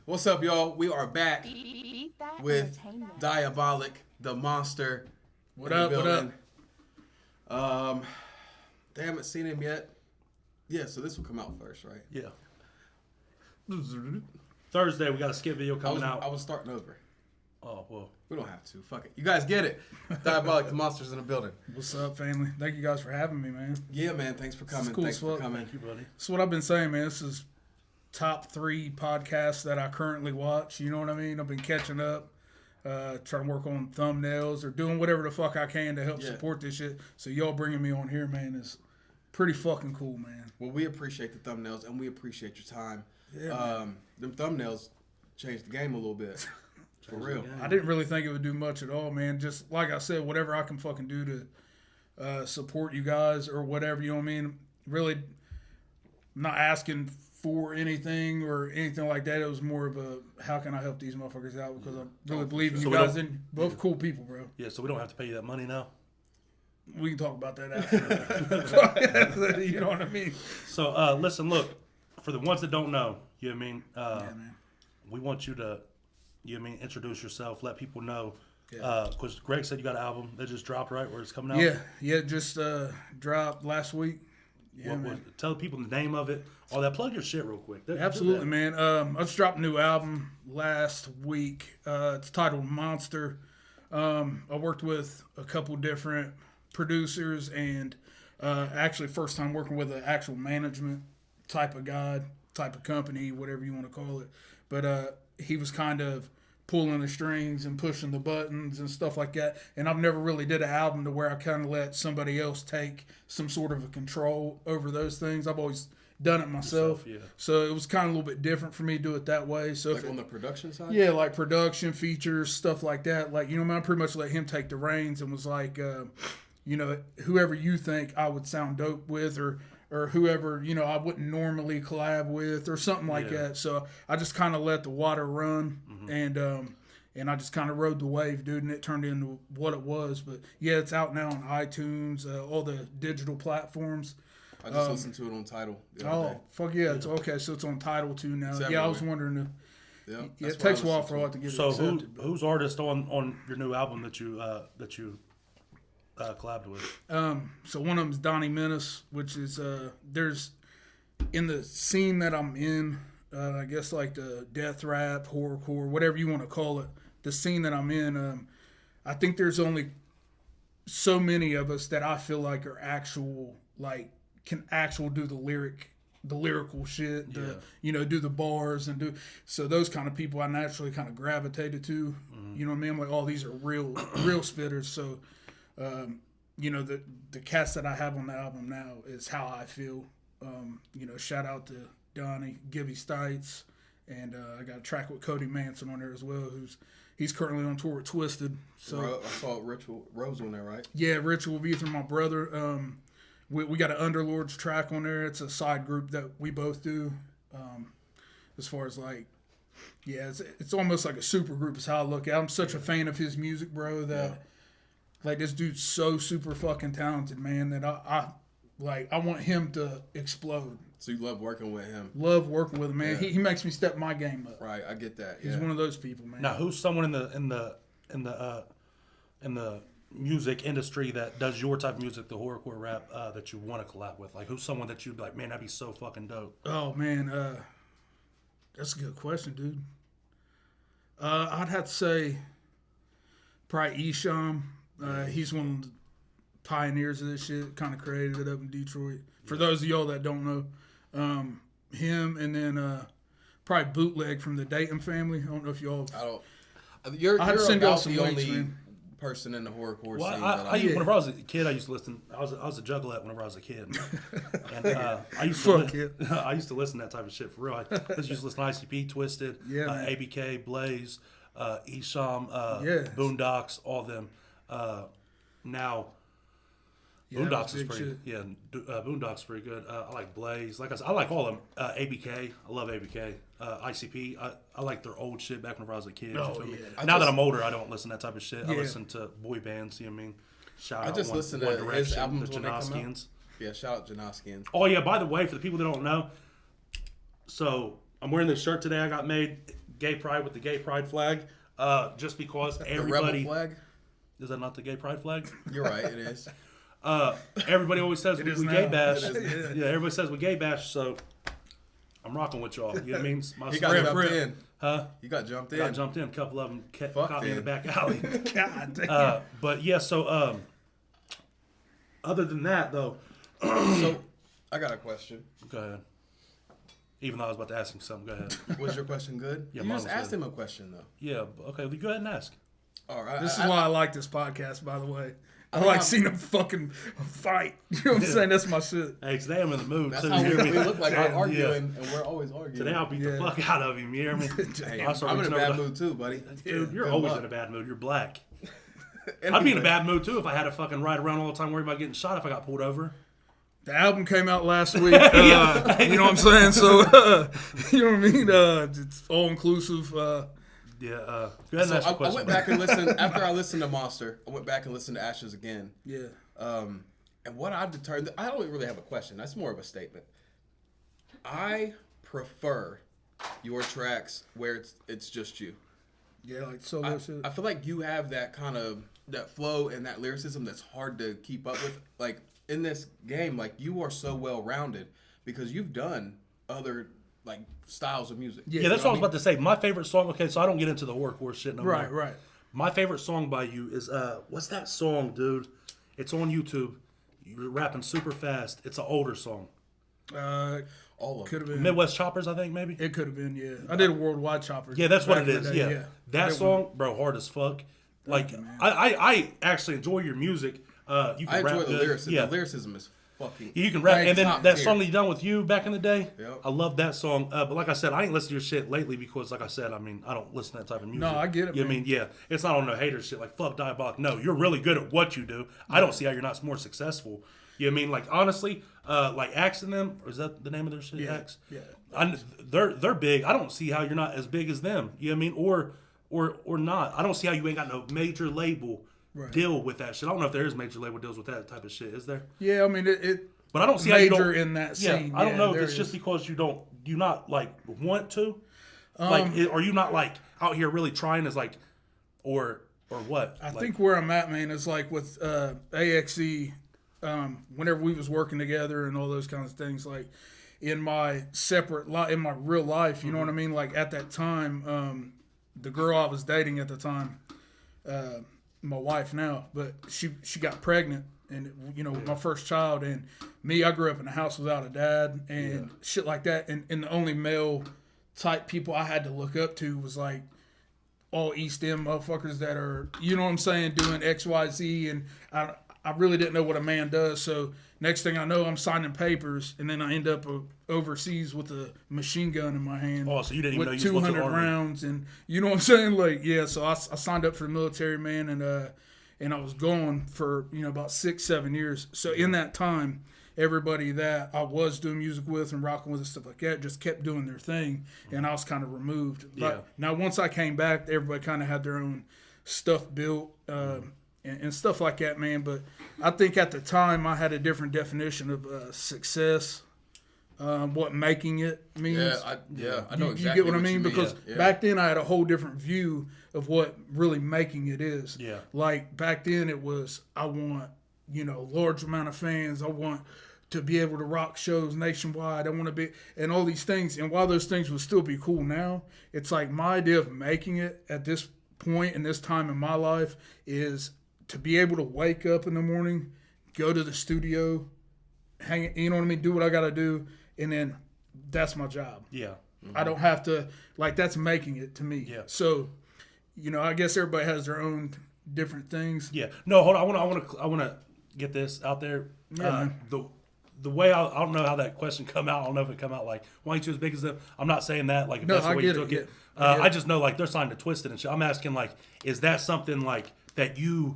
What's up, y'all? We are back with Dieabolik The Monster. What up? What up? They haven't seen him yet. Yeah, so this will come out first, right? Yeah. Thursday, we got a skit video coming out. I was starting over. Oh, well. We don't have to. Fuck it. You guys get it. Dieabolik The Monster's in the building. What's up, family? Thank you guys for having me, man. Yeah, man. Thanks for coming. Cool Thanks for coming. Thank you, buddy. That's what I've been saying, man. This is top 3 podcasts that I currently watch. You know what I mean? I've been catching up, trying to work on thumbnails or doing whatever the fuck I can to help support this shit. So y'all bringing me on here, man, is pretty fucking cool, man. Well, we appreciate the thumbnails and we appreciate your time. Yeah, them thumbnails changed the game a little bit. For real. I didn't really think it would do much at all, man. Just like I said, whatever I can fucking do to support you guys or whatever, you know what I mean? Really not asking for anything or anything like that. It was more of a, how can I help these motherfuckers out? Because I really believe in you guys. And both cool people, bro. Yeah, so we don't have to pay you that money now? We can talk about that after. You know what I mean? So, listen, look, for the ones that don't know, you know what I mean? Yeah, man. We want you to, you know what I mean, introduce yourself, let people know. Because Greg said you got an album that just dropped, right? Where it's coming out? Yeah, just dropped last week. Yeah, tell people the name of it. All that. Plug your shit real quick. Absolutely, man. I just dropped a new album last week. It's titled Monster. I worked with a couple different producers and actually first time working with an actual management type of guy, type of company, whatever you want to call it. But he was kind of pulling the strings and pushing the buttons and stuff like that. And I've never really did an album to where I kind of let somebody else take some sort of a control over those things. I've always done it myself. So it was kind of a little bit different for me to do it that way. So like on the production side? Yeah, like production, features, stuff like that. Like, you know, man, I pretty much let him take the reins and was like, you know, whoever you think I would sound dope with or whoever, you know, I wouldn't normally collab with or something like that. So I just kind of let the water run and I just kind of rode the wave, dude, and it turned into what it was. But yeah, it's out now on iTunes, all the digital platforms. I just listened to it on Tidal. Fuck yeah. It's okay. So it's on Tidal too now. Yeah, I was wondering. It takes a while for all to get accepted. So who's artist on your new album that you collabed with? So one of them is Donnie Menace, which is there's in the scene that I'm in, I guess like the death rap, horrorcore, whatever you want to call it. The scene that I'm in, I think there's only so many of us that I feel like are actual, like can do the lyrical shit, you know, do the bars and do. So those kind of people I naturally kind of gravitated to. You know what I mean? I'm like, oh, these are real spitters. So. You know, the cast that I have on the album now is how I feel. You know, shout out to Donnie, Gibby Stites, and I got a track with Cody Manson on there as well, he's currently on tour with Twisted. So I saw Rose on there, right? Yeah, Rich will be through my brother. We got an Underlords track on there. It's a side group that we both do. As far as like, yeah, it's almost like a super group is how I look at it. I'm such a fan of his music, bro, that... Yeah. Like, this dude's so super fucking talented, man, that I want him to explode. So you love working with him? Love working with him, man. Yeah. He makes me step my game up. Right, I get that. He's one of those people, man. Now, who's someone in the music industry that does your type of music, the horrorcore rap, that you want to collab with? Like, who's someone that you'd be like, man, that'd be so fucking dope? Oh, man, that's a good question, dude. I'd have to say probably Isham. He's one of the pioneers of this shit, kind of created it up in Detroit. For those of y'all that don't know, him and then probably Bootleg from the Dayton family. I don't know if y'all... You're about the only person in the horrorcore scene. Whenever I was a kid, I used to listen. I was a juggalette whenever I was a kid. And I used to listen to that type of shit for real. I used to listen to ICP, Twisted, ABK, Blaze, Isham, Boondocks, all of them. Now Boondocks is pretty good. Boondocks is pretty good. I like Blaze. Like I said, I like all of them. ABK, I love ABK. ICP, I like their old shit back whenever I was a kid. Now that I'm older, I don't listen to that type of shit. I listen to boy bands. You know what I mean? Shout out listened to his albums when they come out. Yeah, shout out Janoskians. Oh yeah, by the way, for the people that don't know, so I'm wearing this shirt today I got made. gay pride with the gay pride flag, just because The everybody. rebel flag. Is that not the gay pride flag? You're right. It is. Everybody always says we gay bash. Yeah, everybody says we gay bash. So I'm rocking with y'all. You know what I mean? He got jumped in. Huh? You got jumped in. Got jumped in. A couple of them caught me in the back alley. God damn. But yeah, so other than that though, So I got a question. go ahead. Even though I was about to ask him something, go ahead. Was your question good? Yeah, you mine just was asked good. him a question though. Yeah, okay. Go ahead and ask. All right. This is why I like this podcast, by the way. I think like I'm- seeing them fucking fight. You know what I'm saying? That's my shit. Hey, today I'm in the mood That's too. how you hear we me? look like we're Yeah. arguing, and we're always arguing. Today I'll beat the Yeah. fuck out of him. You hear me? Hey, I'll start I'm in a reaching bad over mood too, buddy. Dude, you're Good always luck. in a bad mood. You're black. Anyway, I'd be in a bad mood too if I had to fucking ride around all the time worried about getting shot if I got pulled over. The album came out last week. You know what I'm saying? So, you know what I mean? It's all inclusive. Yeah, go ahead and So ask your I question. went back and listened after I listened to Monster. I went back and listened to Ashes again. Yeah. And what I've determined, I don't really have a question. That's more of a statement. I prefer your tracks where it's just you. Yeah, like solo shit. I feel like you have that kind of that flow and that lyricism that's hard to keep up with. Like in this game, like you are so well rounded because you've done other like styles of music. Yeah, that's what I was about to say. My favorite song. Okay, so I don't get into the horrorcore shit no more. Right. My favorite song by you is what's that song, dude? It's on YouTube. You're rapping super fast. It's an older song. All of Could them. have been. Midwest Choppers, I think maybe. It could have been, yeah. I did a worldwide chopper. Yeah, that's what back it in the is. day, Yeah. That song, bro, hard as fuck. Like you, man. I actually enjoy your music. You can I rap enjoy the good. lyricism. Yeah. The lyricism is fucking. You can rap, and then top that tier. song that you done with you back in the day, Yep. I love that song. But like I said, I ain't listened to your shit lately because, like I said, I mean, I don't listen to that type of music. No, I get it, You know what I man. mean, yeah, it's not on no hater shit. Like fuck Dieabolik. No, you're really good at what you do. I don't see how you're not more successful. You know what I mean? Like honestly, like Axe and them, or is that the name of their shit? Yeah. Axe. Yeah. They're big. I don't see how you're not as big as them. You know what I mean? Or not. I don't see how you ain't got no major label deal with that shit. I don't know if there is major label deals with that type of shit. Is there? Yeah, I mean, it But I don't see how you major don't. in that Yeah, scene. I don't know if there it's just is. because you not like want to, like, are you not like out here really trying as like, or what? I think where I'm at, man, is like with AXE, whenever we was working together and all those kinds of things, like in my separate life, in my real life, you know what I mean? Like at that time, the girl I was dating at the time, my wife now, but she got pregnant and, you know, my first child, and me, I grew up in a house without a dad and shit like that. And the only male type people I had to look up to was like, all East End motherfuckers that are, you know what I'm saying, doing X, Y, Z, and I really didn't know what a man does. So next thing I know, I'm signing papers, and then I end up overseas with a machine gun in my hand. Oh, so you didn't even know with you was supposed to 200 army. rounds, and you know what I'm saying? Like, yeah. So I signed up for the military, man, and I was gone for about 6-7 years. So in that time, everybody that I was doing music with and rocking with and stuff like that just kept doing their thing, and I was kind of removed. But now once I came back, everybody kind of had their own stuff built and stuff like that, man. But I think at the time I had a different definition of success, what making it means. I know exactly. You get what I you mean? Because Yeah. back then I had a whole different view of what really making it is. Yeah. Like back then it was, I want, large amount of fans. I want to be able to rock shows nationwide. I want to be, and all these things. And while those things would still be cool now, it's like my idea of making it at this point in this time in my life is to be able to wake up in the morning, go to the studio, hang, you know what I mean? Do what I got to do. And then that's my job. Yeah. I don't have to, like, that's making it to me. Yeah. So, I guess everybody has their own different things. Yeah. No, hold on. I want to get this out there. Yeah. The way I don't know how that question come out. I don't know if it come out like, why ain't you as big as them? I'm not saying that like if No, that's the I way get you it, took yeah. it. I get I it. just know like they're signed to Twisted and shit. I'm asking like, is that something like that you're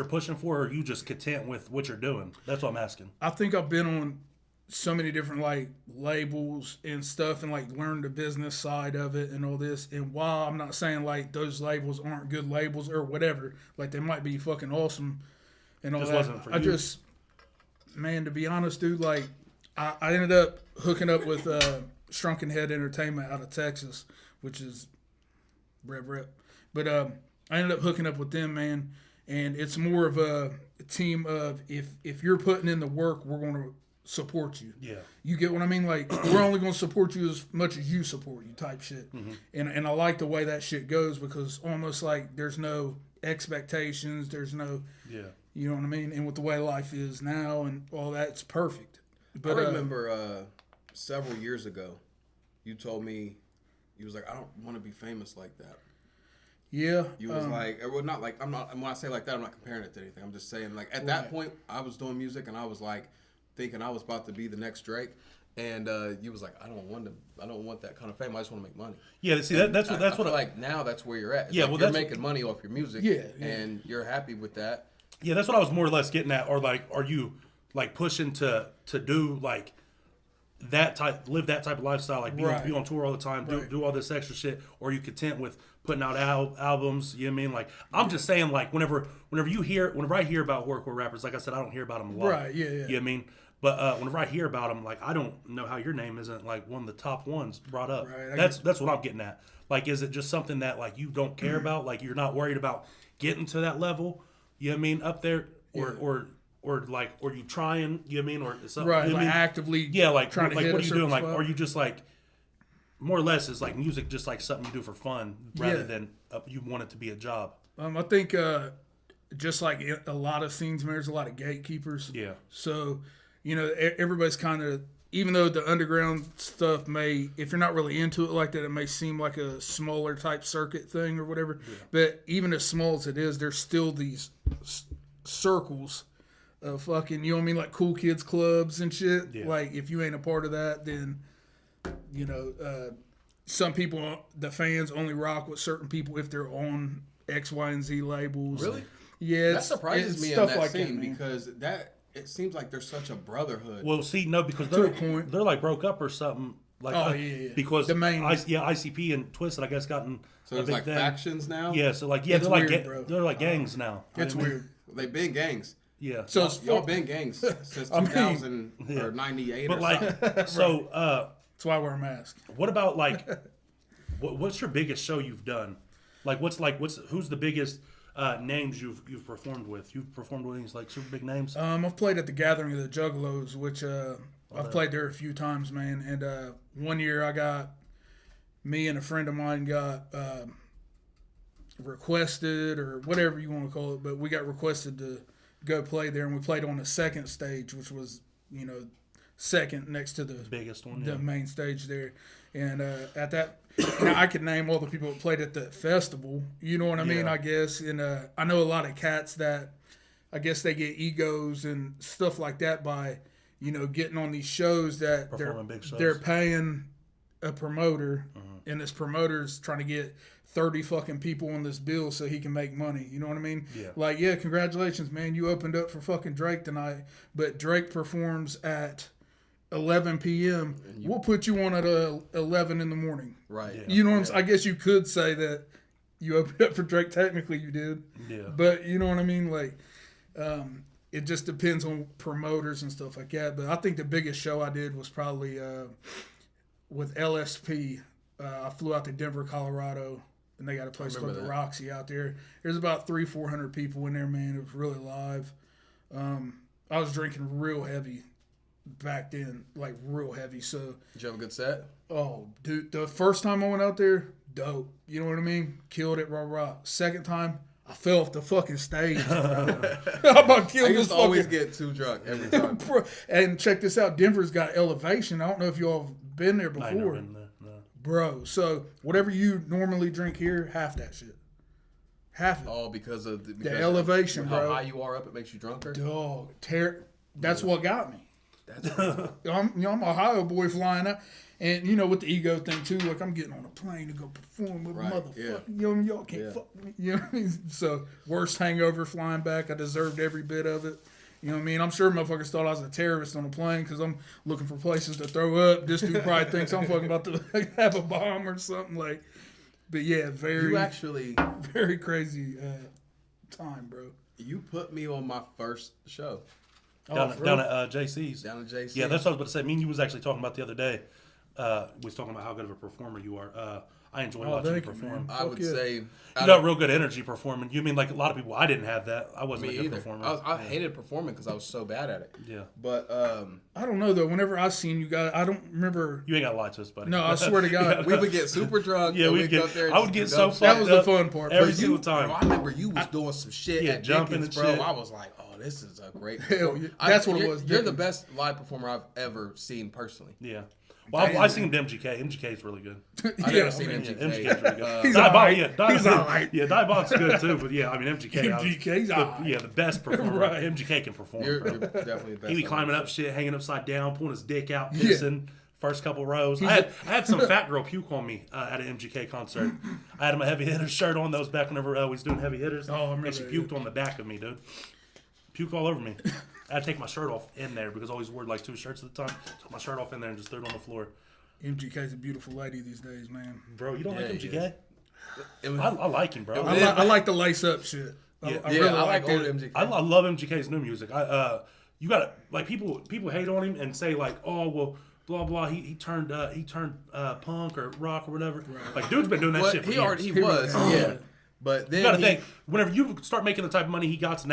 pushing for, or are you just content with what you're doing? That's what I'm asking. I think I've been on so many different like labels and stuff and like learned the business side of it and all this. And while I'm not saying like those labels aren't good labels or whatever, like they might be fucking awesome and all Just that. wasn't for I you. just, man, to be honest, dude, like I ended up hooking up with Shrunken Head Entertainment out of Texas, which is rep. But I ended up hooking up with them, man. And it's more of a team of if you're putting in the work, we're going to support you. Yeah. You get what I mean? Like, we're only going to support you as much as you support you type shit. Mm-hmm. And I like the way that shit goes because almost like there's no expectations. There's no, you know what I mean? And with the way life is now and all that, it's perfect. But I remember several years ago, you told me, you was like, I don't want to be famous like that. Yeah. You was like, well, not like, I'm not, when I say like that, I'm not comparing it to anything. I'm just saying, like, at that point, I was doing music and I was like, thinking I was about to be the next Drake. And you was like, I don't want that kind of fame. I just want to make money. Yeah, see, that's what I feel like now that's where you're at. It's yeah, like well, you're making money off your music. Yeah. And you're happy with that. Yeah, that's what I was more or less getting at. Or like, are you like pushing to do like live that type of lifestyle, like be on tour all the time, do all this extra shit, or are you content with putting out albums? You know what I mean? Like, I'm just saying, like, whenever I hear about horrorcore rappers, like I said, I don't hear about them a lot. Right, yeah. You know what I mean? But whenever I hear about them, like, I don't know how your name isn't like one of the top ones brought up. Right, that's what I'm getting at. Like, is it just something that like you don't care about? Like, you're not worried about getting to that level? You know what I mean? Up there, or you trying? You know what I mean? Or something? Right, You know like what I mean? actively. Yeah, like trying to like hit what are a you doing? certain Like, spot? are you just like more or less is like music just like something you do for fun rather than you want it to be a job? I think just like a lot of scenes, there's a lot of gatekeepers. Yeah. So, you know, everybody's kind of, even though the underground stuff may, if you're not really into it like that, it may seem like a smaller type circuit thing or whatever. Yeah. But even as small as it is, there's still these circles of fucking, you know what I mean, like cool kids clubs and shit. Yeah. Like, if you ain't a part of that, then, you know, some people, the fans only rock with certain people if they're on X, Y, and Z labels. Really? Yeah. That surprises me in that scene because it seems like there's such a brotherhood. Well, see, no, because they're like broke up or something. Like, because the main ICP and Twisted, I guess, gotten so there's like factions now. Yeah, so like they're weird, they're like gangs now. It's weird. They've been gangs. Yeah, so y'all been gangs since 2000 or 98. But or something. So that's why I wear a mask. What about like, what's your biggest show you've done? Like, who's the biggest names you've performed with? You've performed with these like super big names? I've played at the Gathering of the Juggalos, which I've played there a few times, man. And one year me and a friend of mine got requested, or whatever you want to call it, but we got requested to go play there, and we played on the second stage, which was, you know, second next to the biggest one, the main stage there. And at that, now I could name all the people that played at the festival. You know what I mean? I guess. And I know a lot of cats that I guess they get egos and stuff like that by, you know, getting on these shows that they're paying a promoter, and this promoter's trying to get 30 fucking people on this bill so he can make money. You know what I mean? Yeah. Like, yeah, congratulations, man. You opened up for fucking Drake tonight, but Drake performs at 11 p.m. We'll put you on at 11 in the morning. Right. Yeah. You know what I'm saying? I guess you could say that you opened up for Drake. Technically, you did. Yeah. But you know what I mean? Like, it just depends on promoters and stuff like that. But I think the biggest show I did was probably with LSP. I flew out to Denver, Colorado, and they got a place called the Roxy out there. There's about 300-400 people in there, man. It was really live. I was drinking real heavy back then, like real heavy. So did you have a good set? Oh, dude, the first time I went out there, dope. You know what I mean? Killed it, rah. Second time, I fell off the fucking stage. I used to always get too drunk every time. And check this out, Denver's got elevation. I don't know if y'all have been there before. I've never been there, no. Bro, so whatever you normally drink here, half that shit. Half it. Oh, because the elevation, how bro. How high you are up, it makes you drunker? Dog, that's what got me. I'm a Ohio boy flying out, and you know, with the ego thing too. Like, I'm getting on a plane to go perform with motherfucker. Yeah. You know, y'all can't fuck with me. You know what I mean? So worst hangover flying back. I deserved every bit of it. You know what I mean? I'm sure motherfuckers thought I was a terrorist on a plane because I'm looking for places to throw up. This dude probably thinks I'm fucking about to have a bomb or something like. But yeah, very crazy time, bro. You put me on my first show. Down at JC's. Down at JC's. Yeah, that's what I was about to say. Me and you was actually talking about the other day. We was talking about how good of a performer you are. I enjoy watching you perform. I would say you got real good energy performing. You mean like a lot of people? I didn't have that. I wasn't a good performer. I hated performing because I was so bad at it. Yeah. But I don't know though. Whenever I seen you guys, I don't remember. You ain't got to lie to us, buddy. No, I swear to God, we would get super drunk. Yeah, we'd get. I would get so fucked up. That was the fun part. Every single time. Bro, I remember you was doing some shit at jumping Jenkins, and bro. shit. I was like, oh, this is a great. That's what it was. You're the best live performer I've ever seen personally. Yeah. Well, I've seen MGK. MGK is really good. I've never seen MGK. MGK is really good. He's all right. He's all right. Yeah, Dieabolik's good too. But yeah, I mean MGK. MGK's all right. Yeah, the best performer. Right. MGK can perform. You're bro. definitely the best. He be climbing up shit, hanging upside down, pulling his dick out, pissing. First couple rows. I had some fat girl puke on me at an MGK concert. I had my heavy hitters shirt on. That was back whenever we was doing heavy hitters. Oh, I remember and she puked on the back of me, dude. Puked all over me. I had to take my shirt off in there because I always wore like 2 shirts at the time. Took my shirt off in there and just threw it on the floor. MGK's a beautiful lady these days, man. Bro, you don't like MGK? Was, I like him, bro. I like the lace up shit. I really like old it. MGK. I love MGK's new music. You gotta like people hate on him and say like, oh well, blah blah. He turned punk or rock or whatever. Right. Like dude's been doing that shit for years. He was, yeah. But then you gotta think whenever you start making the type of money he got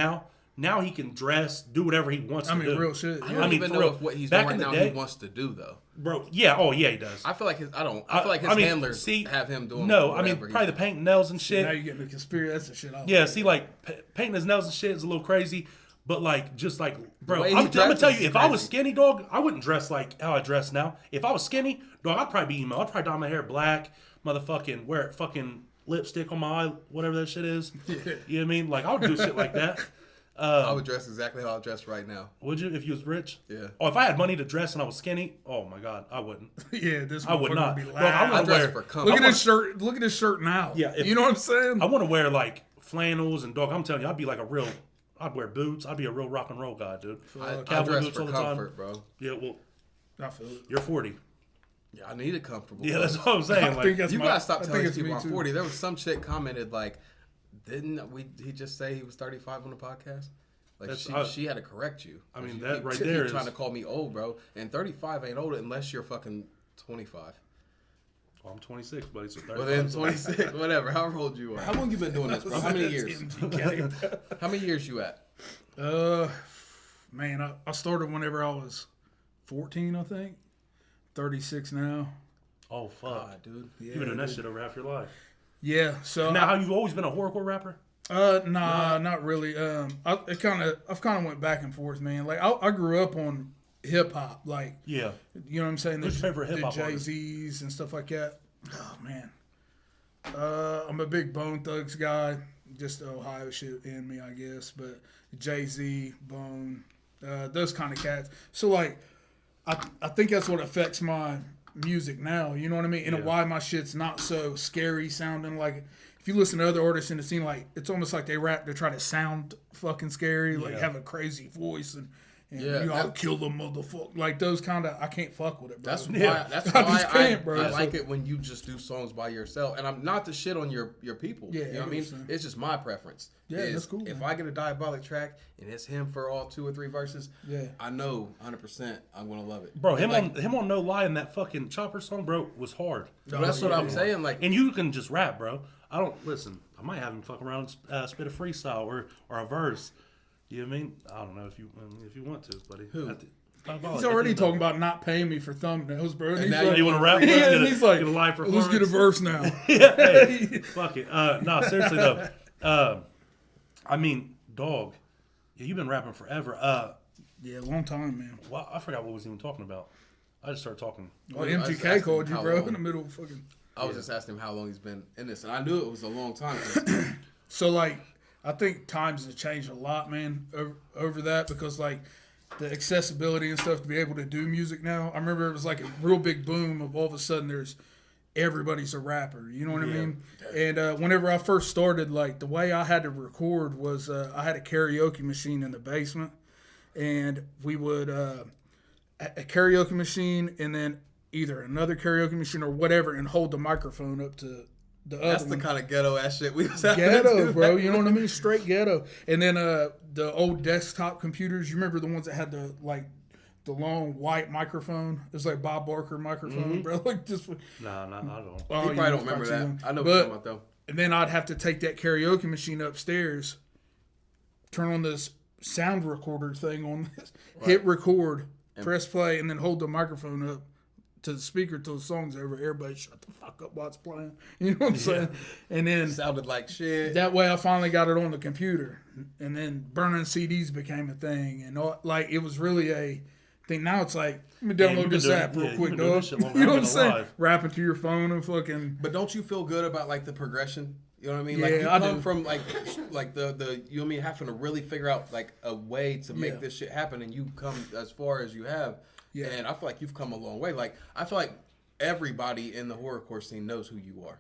now he can dress, do whatever he wants to do. real shit. I don't even know if what he's doing right now he wants to do though. Bro, yeah, oh yeah, he does. I feel like his handlers have him doing. No, I mean probably the painting nails and shit. Now you're getting the conspiracy. That's the shit. Yeah, see, like painting his nails and shit is a little crazy. But like, just like, bro, I'm gonna tell you, if I was skinny, dog, I wouldn't dress like how I dress now. If I was skinny, dog, I'd probably be emo. I'd probably dye my hair black, motherfucking wear fucking lipstick on my eye, whatever that shit is. You know what I mean? Like, I would do shit like that. I would dress exactly how I dress right now. Would you, if you was rich? Yeah. Oh, if I had money to dress and I was skinny, oh my god, I wouldn't. Yeah, this I would not. Be Bro, I dress for comfort. Look at his shirt. Look at his shirt now. Yeah, you know what I'm saying? I want to wear like flannels and dog. I'm telling you, I'd be like a real. I'd wear boots. I'd be a real rock and roll guy, dude. I dress for comfort, bro. Yeah, well, I feel it. You're 40. Yeah, I need it comfortable. Yeah, that's what I'm saying. Like, you gotta stop telling people I'm 40. There was some chick commented like, "Didn't he just say he was 35 on the podcast?" Like she had to correct you. I mean, you that right there is trying to call me old, bro. And 35 ain't old unless you're fucking 25. Well, I'm 26, buddy. So 35. Well, then 26, whatever. However old you are. How long you been doing this, bro? How many years? How many years you at? Man, I started whenever I was 14, I think. 36 now. Oh fuck, God, dude. Yeah, you've been doing that shit over half your life. Yeah. So now, have you always been a horrorcore rapper? Nah, not really. I've kind of went back and forth, man. Like I grew up on hip hop, like yeah, you know what I'm saying. Who's your favorite hip hop artist? Jay-Z's and stuff like that. Oh man, I'm a big Bone Thugs guy. Just the Ohio shit in me, I guess. But Jay-Z, Bone, those kind of cats. So like, I think that's what affects my music now. You know what I mean? And why my shit's not so scary sounding. Like if you listen to other artists in the scene, like it's almost like they rap to try to sound fucking scary, like have a crazy voice and I'll kill the motherfucker. Like those kind of, I can't fuck with it, bro. That's why I like it when you just do songs by yourself. And I'm not to shit on your people. Yeah, you know what I mean? It's just my preference. Yeah, that's cool. If I get a Dieabolik track and it's him for all 2 or 3 verses, I know 100% I'm gonna love it. Bro, him on No Lie in that fucking Chopper song, bro, was hard. That's what I'm saying. Like, and you can just rap, bro. I might have him fuck around and spit a freestyle or a verse. You know what I mean? I don't know if you want to, buddy. Who? He's already talking about not paying me for thumbnmes, bro. And now you want to rap? He's like, get a live let's get a verse now. Hey, fuck it. No, seriously though. I mean, dog. Yeah, you've been rapping forever. Yeah, long time, man. Well, I forgot what we was even talking about. I just started talking. Well, MGK called you, bro, in the middle of fucking. I was just asking him how long he's been in this, and I knew it was a long time. So like, I think times have changed a lot, man, over that because like the accessibility and stuff to be able to do music now. I remember it was like a real big boom of all of a sudden everybody's a rapper. You know what I mean? And whenever I first started, like the way I had to record was I had a karaoke machine in the basement, and we would a karaoke machine and then either another karaoke machine or whatever, and hold the microphone up to. That's the kind of ghetto ass shit we was having. Ghetto, bro. You know what I mean? Straight ghetto. And then the old desktop computers. You remember the ones that had the the long white microphone. It's like Bob Barker microphone, bro. Like just. No, I don't. Oh, you probably don't remember that. I know what you're talking about though. And then I'd have to take that karaoke machine upstairs, turn on this sound recorder thing on this, hit record, press play, and then hold the microphone up to the speaker till the song's over. Everybody shut the fuck up while it's playing. You know what I'm saying? And then sounded like shit. That way I finally got it on the computer. And then burning CDs became a thing. And like it was really a thing. Now it's like, let me download this app real quick, dog. You know what I'm saying? Rapping to your phone and fucking. But don't you feel good about like the progression? You know what I mean? Like Yeah, you I come do. from like the you know what I mean, having to really figure out like a way to make this shit happen, and you come as far as you have. Yeah. And I feel like you've come a long way. Like I feel like everybody in the horrorcore scene knows who you are.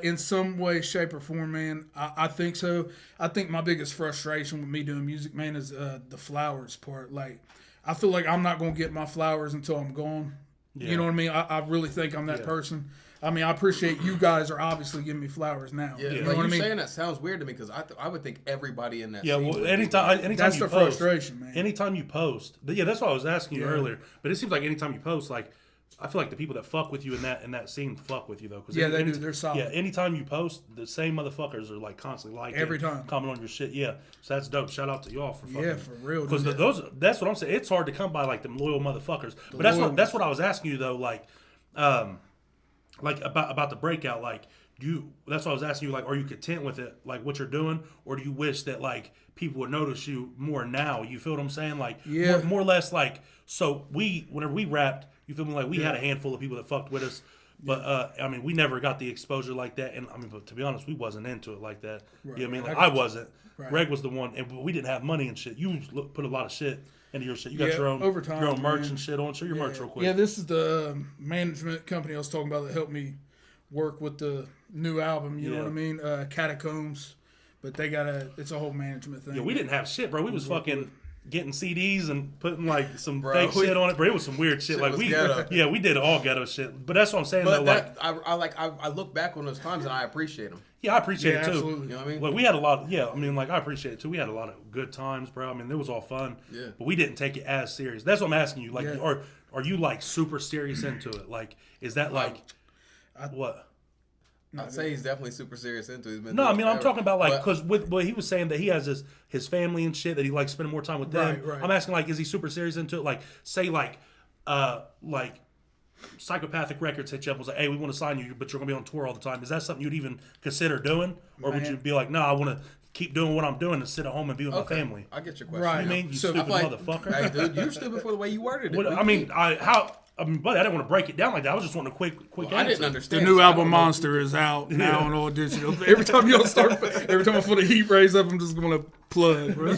In some way, shape, or form, man. I think so. I think my biggest frustration with me doing music, man, is the flowers part. Like, I feel like I'm not going to get my flowers until I'm gone. Yeah. You know what I mean? I really think I'm that person. I mean, I appreciate you guys are obviously giving me flowers now. Yeah, you know like what I mean? Saying that sounds weird to me because I would think everybody in that. Yeah, scene well, would anytime that's you the post, frustration, man. Anytime you post, yeah, that's what I was asking you earlier. But it seems like anytime you post, like I feel like the people that fuck with you in that scene fuck with you though. Cause they do. They're solid. Yeah, anytime you post, the same motherfuckers are like constantly liking every time, comment on your shit. Yeah, so that's dope. Shout out to y'all for fucking. Yeah, for real. Because that's what I'm saying. It's hard to come by like them loyal motherfuckers. But that's what I was asking you though. Like about the breakout. Like that's what I was asking you. Like, are you content with it? Like what you're doing, or do you wish that like people would notice you more now? You feel what I'm saying? Like more or less like. So whenever we rapped. You feel me? Like we had a handful of people that fucked with us, but I mean, we never got the exposure like that. And I mean, but to be honest, we wasn't into it like that. Right, you know what I mean? Like I wasn't. Right. Greg was the one, and we didn't have money and shit. You put a lot of shit into your shit. You got your own merch and shit on. Show your merch real quick. Yeah, this is the management company I was talking about that helped me work with the new album. You know what I mean? Catacombs, but it's a whole management thing. Yeah, we didn't have shit, bro. We was fucking getting CDs and putting like some fake shit on it, but it was some weird shit. Like we did all ghetto shit. But that's what I'm saying. But though, I look back on those times and I appreciate them. Yeah, I appreciate it too. Absolutely. You know what I mean? Like we had a lot. I mean, like I appreciate it too. We had a lot of good times, bro. I mean, it was all fun. Yeah. But we didn't take it as serious. That's what I'm asking you. Like, are you like super serious into it? Like, is that like what? I'd say he's definitely super serious into it. No, I mean, I'm talking about like, because with what he was saying that he has his family and shit that he likes spending more time with them. Right. I'm asking like, is he super serious into it? Like, say like Psychopathic Records hit you up and was like, hey, we want to sign you, but you're going to be on tour all the time. Is that something you'd even consider doing? Or would you be like, no, I want to keep doing what I'm doing and sit at home and be with my family? I get your question. Right. You mean? You stupid motherfucker. Hey, dude, you're stupid for the way you worded it. I mean, buddy, I didn't want to break it down like that. I was just wanting a quick answer. I didn't understand. The new album Monster is out now on all digital. Every time I feel the heat raise up, I'm just going to plug. Bro.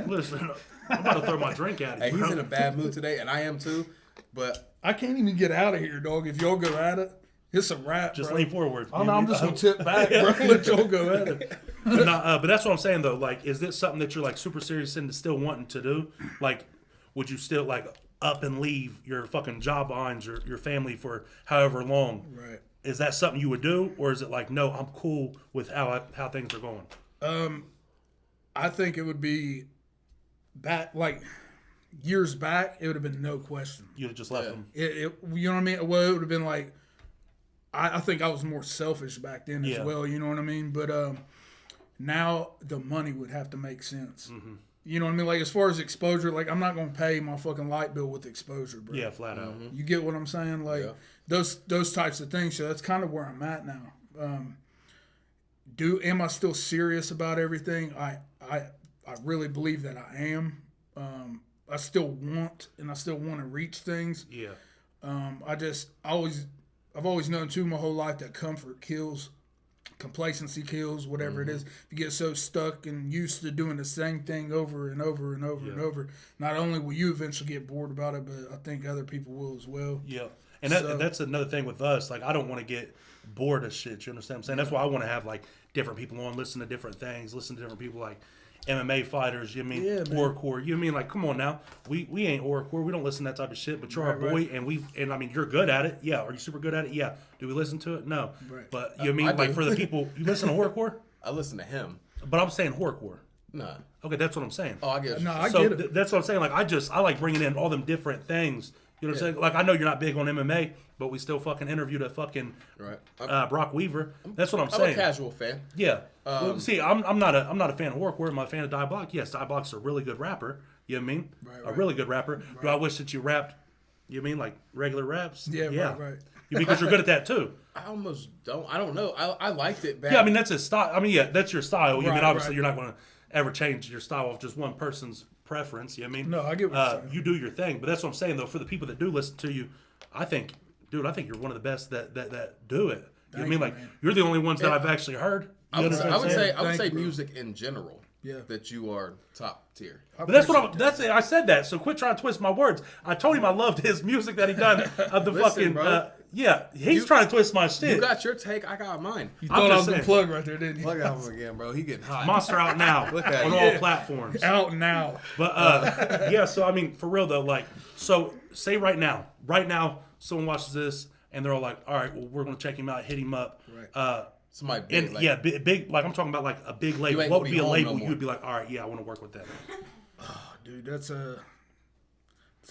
Listen, I'm about to throw my drink at him. Hey, he's in a bad mood today, and I am too. But I can't even get out of here, dog. If y'all go at it, it's a wrap. Just bro. lean forward. Oh no, I'm just gonna tip back, bro. Let y'all go at it. But that's what I'm saying though. Like, is this something that you're like super serious into still wanting to do? Like, would you still like up and leave your fucking job behind your family for however long? Right. Is that something you would do, or is it like, no, I'm cool with how things are going? I think it would be back like years back. It would have been no question. You'd have just left them. You know what I mean? Well, it would have been like I think I was more selfish back then as well. You know what I mean? But now the money would have to make sense. Mm-hmm. You know what I mean? Like, as far as exposure, like, I'm not going to pay my fucking light bill with exposure, bro. Yeah, flat out. You get what I'm saying? Like, those types of things. So that's kind of where I'm at now. Am I still serious about everything? I really believe that I am. I still want to reach things. Yeah. I've always known, too, my whole life that comfort kills. Complacency kills, whatever it is. If you get so stuck and used to doing the same thing over and over and over and over, not only will you eventually get bored about it, but I think other people will as well. Yeah. And that's another thing with us. Like, I don't want to get bored of shit. You understand what I'm saying? That's why I want to have, like, different people on, listen to different things, listen to different people, like MMA fighters, you know what I mean? Horrorcore. You know what I mean? Like, come on now. We ain't horrorcore. We don't listen to that type of shit, but you're our boy, and I mean, you're good at it. Yeah. Are you super good at it? Yeah. Do we listen to it? No. Right. But, you know what I mean? Like, for the people, you listen to horrorcore? I listen to him. But I'm saying horrorcore. Nah. Okay, that's what I'm saying. Oh, I get it. No, I So get it. that's what I'm saying. Like I like bringing in all them different things. You know what I'm saying? Like I know you're not big on MMA, but we still fucking interviewed a fucking Brock Weaver. That's what I'm saying. I'm a casual fan. Yeah. Well, see, I'm not a fan of Horrorcore. I'm a fan of Dieabolik. Yes, Dieabolik's a really good rapper. You know what I mean? Right. A really good rapper. Do I wish that you rapped? You mean like regular raps? Yeah. Right. Because you're good at that too. I almost don't. I don't know. I liked it back. Yeah, I mean that's his style. I mean, yeah, that's your style. You mean obviously right. you're not going to ever change your style of just one person's preference. You know what I mean? No, I get what you're saying. You do your thing, but that's what I'm saying though. For the people that do listen to you, I think you're one of the best that do it. You know what I mean? Like you're the only ones that I've actually heard. I would say bro. music in general. Yeah. That you are top tier. But that's I said that. So quit trying to twist my words. I told him I loved his music that he done of the Listen, fucking. bro. He's trying to twist my shit. You got your take. I got mine. You thought I was going to plug right there, didn't you? Plug out him again, bro. He getting hot. Monster out now Look at on him. all platforms. Out now. But yeah, so I mean, for real though, like, so say right now, someone watches this and they're all like, all right, well, we're gonna check him out, hit him up. Right. Somebody big, and yeah, big, like I'm talking about like a big label. ain't What gonna would be be a home label no you more. would be like, all right, yeah, I want to work with them. Dude, it's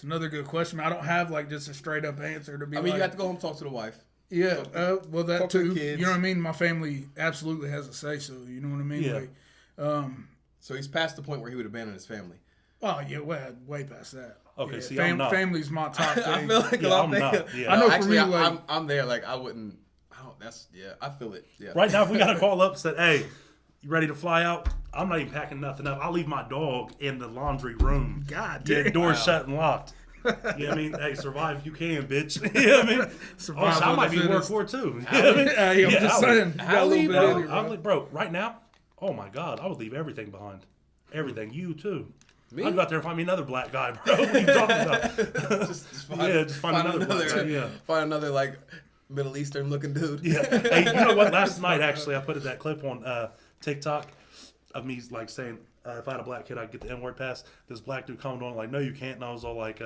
another good question. I don't have like just a straight up answer to be. I mean, like, you have to go home and talk to the wife. Yeah, well that talk to too. the kids. You know what I mean? My family absolutely has a say so. You know what I mean? Yeah. Like, So he's past the point where he would abandon his family. oh yeah, way past that. Okay, yeah, see, I'm not. Family's my top thing. I feel like Yeah, I'm not. Yeah. I know for actually, me, like, I'm there. Like I wouldn't. I feel it. Yeah. Right now, if we got to call up and say, hey, you ready to fly out? I'm not even packing nothing up. I'll leave my dog in the laundry room. God Yeah, damn. doors shut and locked. You know what I mean? Hey, survive if you can, bitch. You know what I mean? Survive I on might the be fittest. workkhore too. You know what I mean? Hey, I'm just saying. You got a little bit in you, bro. Bro, right now, oh my God, I would leave everything behind. Everything. You too. Me? I'd go out there and find me another black guy, bro. What are you talking about? just find another black guy. Yeah. Find another like Middle Eastern looking dude. Yeah. Hey, you know what? Last night, actually, I put that clip on TikTok of me like saying, if I had a black kid, I'd get the N-word pass. This black dude commented on like, no, you can't. And I was all like,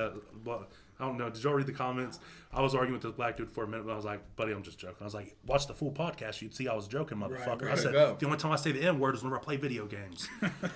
well, I don't know. Did y'all read the comments? I was arguing with this black dude for a minute, but I was like, buddy, I'm just joking. I was like, watch the full podcast. You'd see I was joking, motherfucker. I said, the only time I say the N-word is whenever I play video games.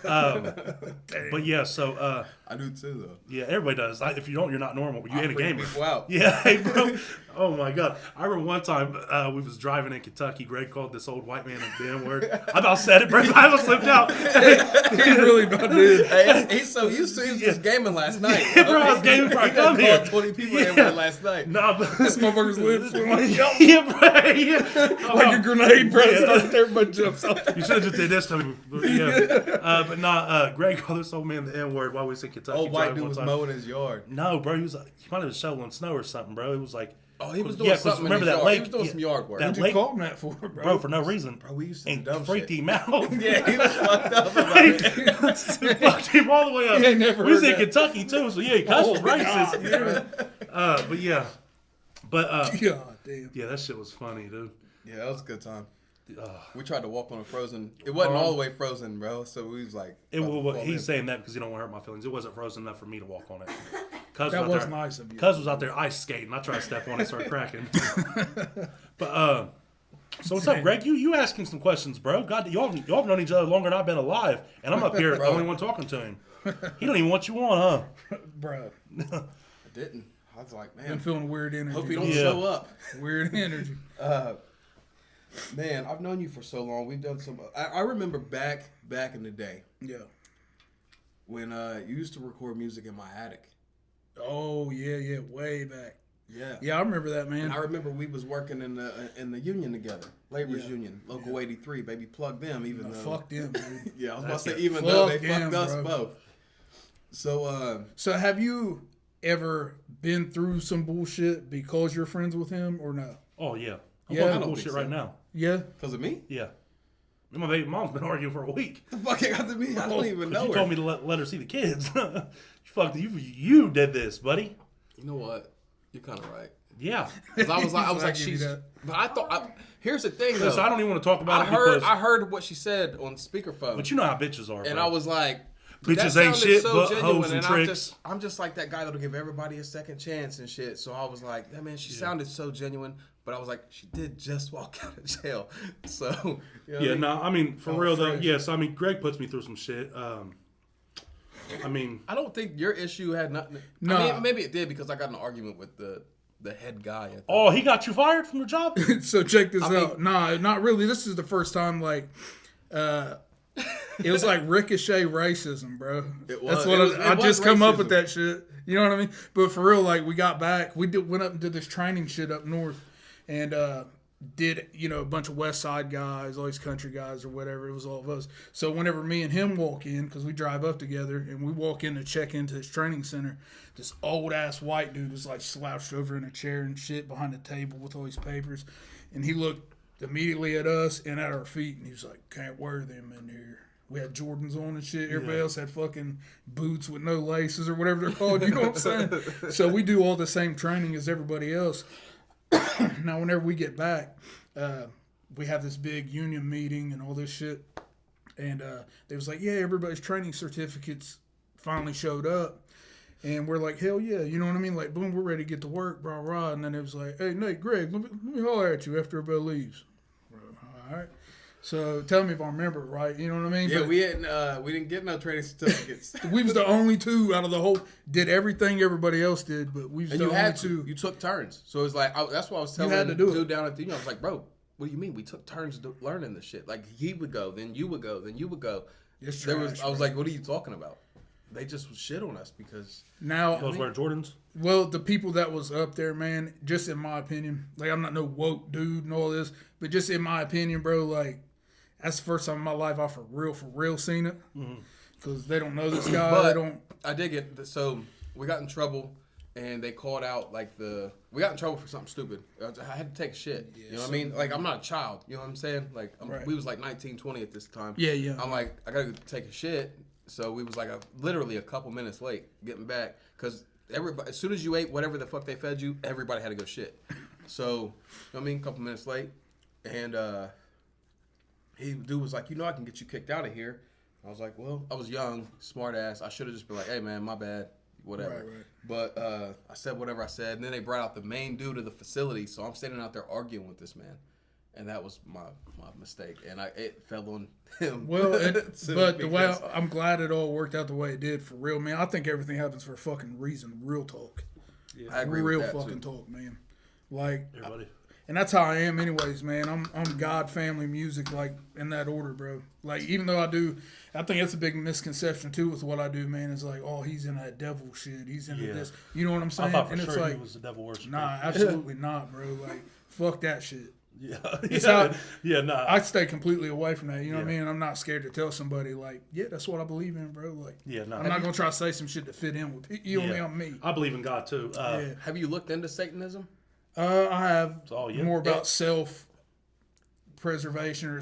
But yeah, so. I do too, though. Yeah, everybody does. If you don't, you're not normal. You ain't a gamer. Wow. Yeah, hey, bro. Oh my God. I remember one time we was driving in Kentucky. Greg called this old white man a N-word. I about said it, bro. I almost slipped out. He really about did. Hey, he's so used to it. He was just gaming last night. Bro, I was gaming before I come here. 20 people in last night. Nah, but This motherfucker's lips went like, yeah, bro. Yeah. like a grenade, bro. Starts everybody jumps off. You should have just did this to me. Yeah. But nah, Greg called this old man the N-word while we was in Kentucky. Old white dude one was time. mowing his yard. No, bro. He might have been shoveling snow or something, bro. It was like. Oh, he was doing something. Remember in his that yard. lake? He was doing some yard work. That What'd you lake, call him that for, bro? bro, for no reason. Bro, we used to do And dumb freaked shit. him out. Yeah, he was fucked up about it. Fucked him all the way up. He ain't never We was heard in that. Kentucky too, so yeah, he cussed was God, racist. But yeah, God damn. yeah, that shit was funny, dude. Yeah, that was a good time. We tried to walk on a frozen. It wasn't all the way frozen, bro. So we was like, He's saying that because he don't want to hurt my feelings. It wasn't frozen enough for me to walk on it. That was nice of you. Cuz was out there ice skating. I tried to step on it, started cracking. But so what's up, Greg? You asking some questions, bro? God, y'all have known each other longer than I've been alive, and I'm up here the only one talking to him. He don't even want you on, huh? Bro. I didn't. I was like, Been man, feeling weird energy. hope you don't show up. Weird energy. Man, I've known you for so long. We've done some. I remember back in the day Yeah. when you used to record music in my attic. Oh yeah, way back. Yeah. Yeah, I remember that, man. And I remember we was working in the union together, labor's union, local 83. Baby, plug them. Even though Fuck them, dude. yeah, I was about to say even though they Fuck fucked them, us bro. both. So have you ever been through some bullshit because you're friends with him or no? Oh yeah. I'm Yeah, I talking don't bullshit think so. right now. Yeah. because of me, Yeah. Me and my baby mom's been arguing for a week. the fuck it got to me. I don't even know You her. told me to let her see the kids. You did this, buddy. You know what? You're kind of right. Yeah. 'Cause I was like, I give you she's. that. But I thought. Here's the thing, So though. I don't even want to talk about I it heard. because. I heard what she said on speakerphone, But you know how bitches are, and bro. I was like, Bitches that ain't sounded shit so but genuine, hoes and I'm tricks. I'm just like that guy that'll give everybody a second chance and shit. So I was like, yeah, man, she sounded so genuine. But I was like, she did just walk out of jail. So, I mean, for real, though, yes. I mean, Greg puts me through some shit. I mean... I don't think your issue had nothing... No. I mean, maybe it did because I got in an argument with the head guy. Oh, he got you fired from your job? So check this out. Nah, not really. This is the first time, like... it was like ricochet racism, bro. It was. That's what I just come up with that shit. You know what I mean? But for real, like we got back, went up and did this training shit up north, and did a bunch of West Side guys, all these country guys or whatever. It was all of us. So whenever me and him walk in, because we drive up together, and we walk in to check into this training center, this old ass white dude was like slouched over in a chair and shit behind a table with all these papers, and he looked immediately at us and at our feet, and he was like, "Can't wear them in here." We had Jordans on and shit. Everybody else had fucking boots with no laces or whatever they're called. You know what I'm saying? So we do all the same training as everybody else. Now, whenever we get back, we have this big union meeting and all this shit. And they was like, yeah, everybody's training certificates finally showed up. And we're like, hell yeah. You know what I mean? Like, boom, we're ready to get to work, blah, blah. And then it was like, hey, Nate, Greg, let me holler at you after everybody leaves. All right. So tell me if I remember it right. You know what I mean? Yeah, but we didn't get no training certificates. we was the only two out of the whole, did everything everybody else did, but we was and the you only had two. You took turns. So it's like, that's what I was telling had to do dude it. down at the I was like, bro, what do you mean? We took turns learning this shit. Like, he would go, then you would go, then you would go. It's trash, I was like, what are you talking about? They just shit on us because... Now, Those wear Jordans? well, the people that was up there, man, just in my opinion, like, I'm not no woke dude and all this, but just in my opinion, bro, like, that's the first time in my life I for real seen it. Because they don't know this guy. But they don't... I did get... So, we got in trouble, and they called out, like, we got in trouble for something stupid. I had to take shit. You know what I mean? Like, I'm not a child. You know what I'm saying? Like, we was, like, 19, 20 at this time. Yeah. I'm like, I got to take a shit. So, we was, like, literally a couple minutes late getting back. Because everybody, as soon as you ate whatever the fuck they fed you, everybody had to go shit. So, you know what I mean? A couple minutes late. And, dude was like, I can get you kicked out of here. I was like, well, I was young, smart ass. I should have just been like, hey, man, my bad, whatever. Right. But I said whatever I said. And then they brought out the main dude of the facility. So I'm standing out there arguing with this man. And that was my mistake. And it fell on him. Well, but the way I'm glad it all worked out the way it did for real, man. I think everything happens for a fucking reason. Real talk. Yeah, I agree real with that fucking too. Talk, man. Like, Everybody. and that's how I am anyways, man. I'm God, family, music, like, in that order, bro. Like, even though I think that's a big misconception, too, with what I do, man. It's like, oh, he's in that devil shit. He's into this. You know what I'm saying? I thought for and sure it's like, he was the devil worshiper. Nah, absolutely not, bro. Like, fuck that shit. Yeah. Nah. I stay completely away from that. You know what I mean? I'm not scared to tell somebody, like, yeah, that's what I believe in, bro. Like, I'm not going to try to say some shit to fit in with you. Know what I mean? I'm me. I believe in God, too. Have you looked into Satanism? I have more about self-preservation or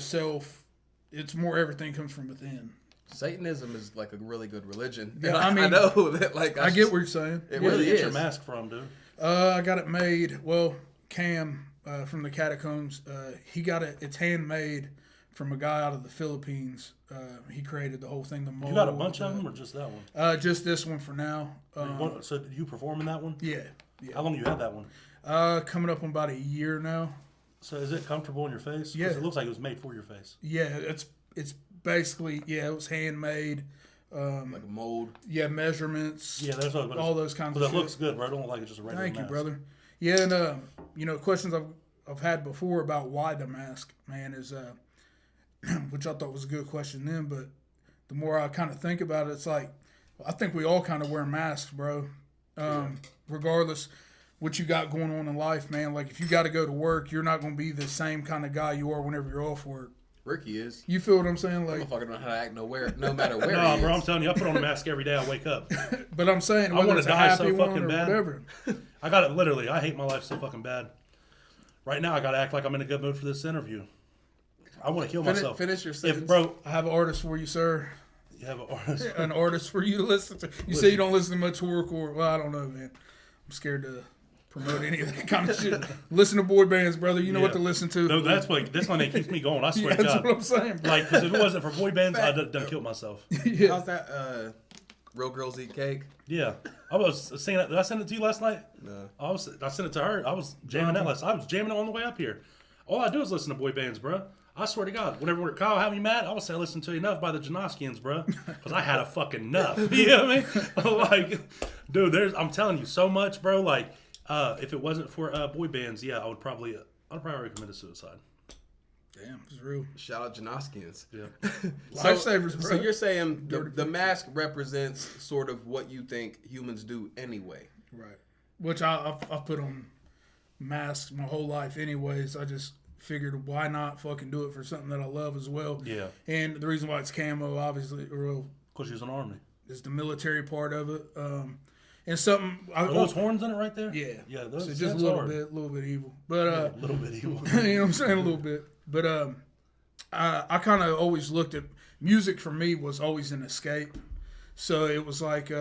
it's more everything comes from within. Satanism is like a really good religion. Yeah, I mean, I know that, like, I get what you're saying. It Where really did you get is. your mask from, dude? I got it made. Well, Cam from the Catacombs, he got it. It's handmade from a guy out of the Philippines. He created the whole thing. The mold. You got a bunch of them, or just that one? Just this one for now. So did you perform in that one? Yeah. How long you had that one? Coming up on about a year now. So is it comfortable in your face? Yeah. 'Cause it looks like it was made for your face. Yeah, it's basically it was handmade. Like a mold. Yeah, measurements. Yeah, there's all those kinds of shit. shit. But it looks good, bro. I don't look like it's just a regular Thank mask. you, brother. Yeah, and questions I've had before about why the mask, man, is which I thought was a good question then, but the more I kind of think about it, it's like I think we all kind of wear masks, bro. Regardless what you got going on in life, man. Like if you got to go to work, you're not going to be the same kind of guy you are whenever you're off work. Ricky is. You feel what I'm saying? Like, I'm fucking know how to act no matter where. No, he bro, is. I'm telling you, I put on a mask every day I wake up. But I'm saying, I whether want it's to a die happy so one fucking or bad. whatever. I got it literally. I hate my life so fucking bad. Right now, I got to act like I'm in a good mood for this interview. I want to kill myself. Finish your sentence. Bro, I have an artist for you, sir. you have an artist. An artist for you to listen to. You say you don't listen to much horrorcore. Well, I don't know, man. I'm scared to promote any of that kind of shit. Listen to boy bands, brother. You know what to listen to. No, that's what this one that keeps me going. I swear to That's God. what I'm saying, bro. Like, because if it wasn't for boy bands, I'd done killed myself. Yeah. How's that? Real Girls Eat Cake? Yeah. I was singing it. Did I send it to you last night? No. I sent it to her. I was jamming that last night. I was jamming it on the way up here. All I do is listen to boy bands, bro. I swear to God. Whenever Kyle had me mad, I would say listen to Enough by the Janoskians, bro. Because I had a fucking enough. You know what I mean? Like, dude, I'm telling you so much, bro. Like, if it wasn't for boy bands, yeah, I'd probably recommend suicide. Damn, it's real. Shout out Janoskians. Yeah. Lifesavers, bro. So you're saying the mask represents sort of what you think humans do anyway. Right. Which I've put on masks my whole life anyways. I just figured why not fucking do it for something that I love as well. Yeah. And the reason why it's camo, obviously, Because she's an army. is the military part of it. And something... Are those horns in it right there? Yeah. Yeah, so just a little bit evil. But a little bit evil. you know what I'm saying? A little bit. But I kind of always looked at music for me was always an escape. So it was like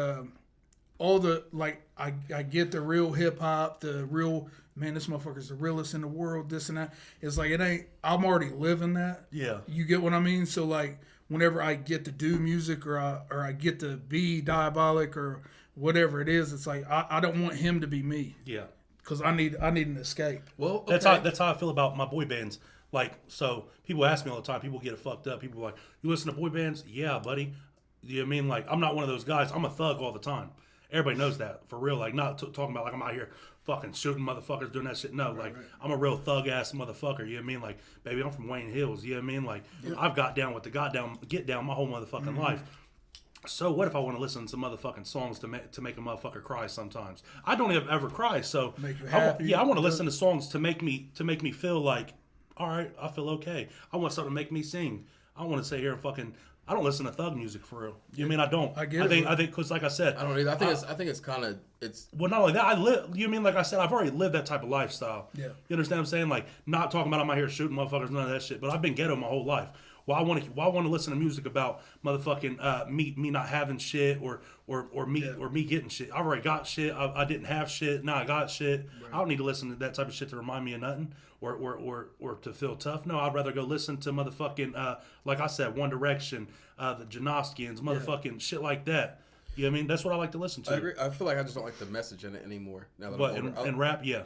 all the like I get the real hip hop, the real man, this motherfucker's the realest in the world, this and that. It's like it ain't. I'm already living that. Yeah. You get what I mean? So like whenever I get to do music or I get to be Dieabolik or whatever it is, it's like I don't want him to be me. Yeah. Because I need an escape. Well, okay. That's how I feel about my boy bands. Like, so people ask me all the time. People get it fucked up. People are like, you listen to boy bands? Yeah, buddy. You know what I mean? Like, I'm not one of those guys. I'm a thug all the time. Everybody knows that, for real. Like, not talking about like I'm out here fucking shooting motherfuckers doing that shit. No, right. I'm a real thug ass motherfucker. You know what I mean? Like, baby, I'm from Wayne Hills. You know what I mean? Like, I've got down with the get down my whole motherfucking life. So what if I want to listen to motherfucking songs to make a motherfucker cry sometimes? I don't ever cry, so make you happy. I want to listen to songs to make me feel like, all right, I feel okay. I want something to make me sing. I don't want to sit here and fucking. I don't listen to thug music for real. You know what I mean? I don't. I think because like I said, I don't either. I think it's kind of well, not only that, I live. You know what I mean? Like I said, I've already lived that type of lifestyle. Yeah. You understand what I'm saying? Like not talking about I'm out here shooting motherfuckers, none of that shit. But I've been ghetto my whole life. Well, I want to listen to music about motherfucking me not having shit or me getting shit. I already got shit. I didn't have shit. Now I got shit. Right. I don't need to listen to that type of shit to remind me of nothing or to feel tough. No, I'd rather go listen to motherfucking like I said, One Direction, the Janoskians, motherfucking shit like that. You know what I mean? That's what I like to listen to. I agree. I feel like I just don't like the message in it anymore. Now that but I'm older. in rap, yeah.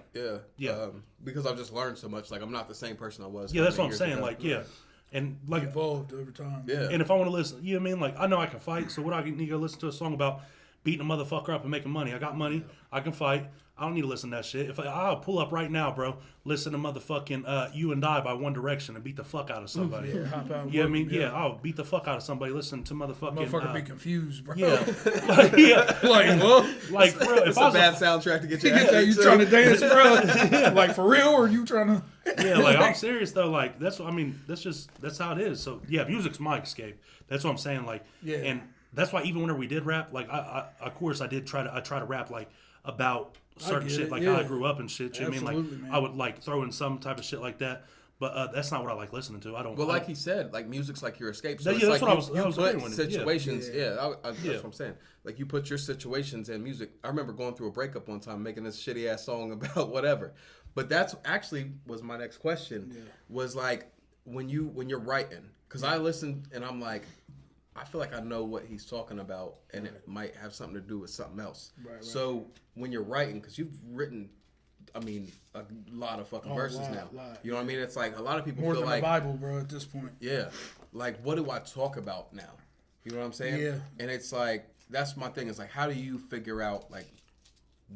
Because I've just learned so much. Like I'm not the same person I was. Yeah, that's what I'm saying. Ago. Like and like evolved over time. Yeah. And if I want to listen, you know what I mean? Like I know I can fight, so what I need to listen to a song about beating a motherfucker up and making money. I got money. I can fight. I don't need to listen to that shit. If I'll pull up right now, bro, listen to motherfucking You and I by One Direction and beat the fuck out of somebody. Yeah, hop out. You know what I mean? Yeah, I'll beat the fuck out of somebody. Listen to Motherfucker be confused, bro. Yeah. Like what? Like, bro, if it's I was a bad soundtrack to get your ass you trying to dance, bro? Like for real, or you trying to? Yeah, like I'm serious though. Like that's what I mean. That's how it is. So yeah, music's my escape. That's what I'm saying. Like, and that's why even whenever we did rap, like I of course I try to rap like about certain shit, like how I grew up and shit. You know what I mean? Like man. I would like throw in some type of shit like that. But that's not what I like listening to. I don't. Well, like he said, like music's like your escape. So yeah, it's that's like what I was put situations. Yeah. That's what I'm saying. Like you put your situations in music. I remember going through a breakup one time, making this shitty ass song about whatever. But that's actually was my next question. Yeah. Was like when you're writing, because I listen and I'm like, I feel like I know what he's talking about, and it might have something to do with something else. Right. So when you're writing, because you've written, I mean, a lot of fucking verses now. You know what I mean? It's like a lot of people more feel than like the Bible, bro. At this point, yeah. Like, what do I talk about now? You know what I'm saying? Yeah. And it's like that's my thing. Is like, how do you figure out like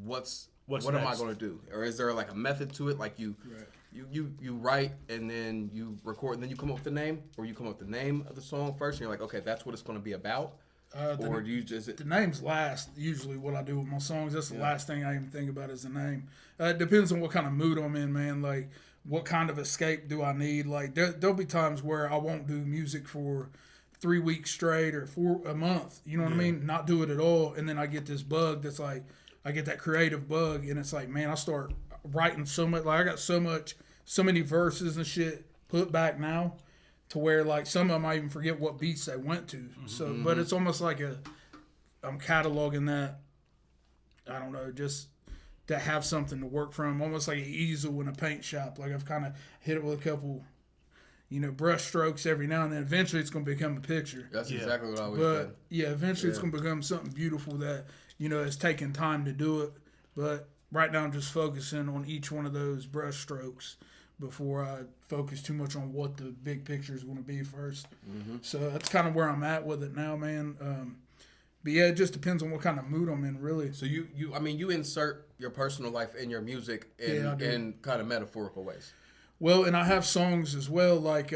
what next? Am I going to do? Or is there like a method to it? Like you write and then you record and then you come up with the name, or you come up with the name of the song first and you're like, okay, that's what it's going to be about. Or do you just the name's last? Usually, what I do with my songs, that's the last thing I even think about is the name. It depends on what kind of mood I'm in, man. Like, what kind of escape do I need? Like, there'll be times where I won't do music for 3 weeks straight or for a month. You know what I mean? Not do it at all, and then I get this bug that's like, I get that creative bug, and it's like, man, I start writing so much. Like, I got so many verses and shit put back now, to where like some of them I even forget what beats they went to. So, but it's almost like I'm cataloging that. I don't know, just to have something to work from, almost like an easel in a paint shop. Like I've kind of hit it with a couple, brush strokes every now and then. Eventually, it's going to become a picture. That's exactly what I always But said. yeah, eventually it's going to become something beautiful that it's taking time to do it. But right now, I'm just focusing on each one of those brush strokes before I focus too much on what the big picture is going to be first. Mm-hmm. So that's kind of where I'm at with it now, man. But yeah, it just depends on what kind of mood I'm in, really. So you insert your personal life in your music in kind of metaphorical ways. Well, and I have songs as well, like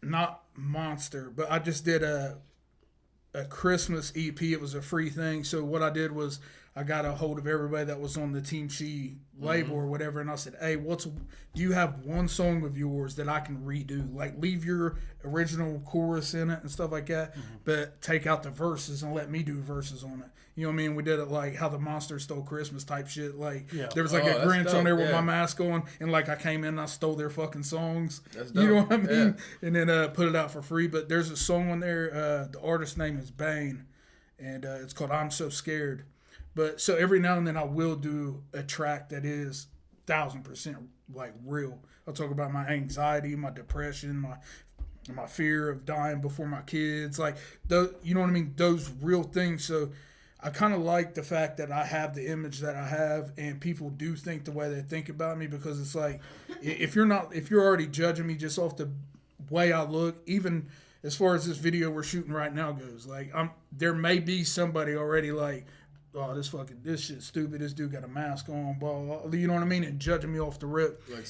not Monster, but I just did a Christmas EP. It was a free thing. So what I did was I got a hold of everybody that was on the Team Chi label or whatever, and I said, hey, do you have one song of yours that I can redo? Like, leave your original chorus in it and stuff like that, but take out the verses and let me do verses on it. You know what I mean? We did it like How the Monster Stole Christmas type shit. Like, there was like a Grinch on there with my mask on, and like I came in and I stole their fucking songs. That's dope. You know what I mean? Yeah. And then put it out for free. But there's a song on there. The artist's name is Bane, and it's called I'm So Scared. But so every now and then I will do a track that is 1,000% like real. I'll talk about my anxiety, my depression, my fear of dying before my kids, like those, you know what I mean? Those real things. So I kind of like the fact that I have the image that I have, and people do think the way they think about me, because it's like if you're already judging me just off the way I look, even as far as this video we're shooting right now goes, like there may be somebody already like, oh, this shit's stupid. This dude got a mask on, blah, blah, blah. You know what I mean? And judging me off the rip. Like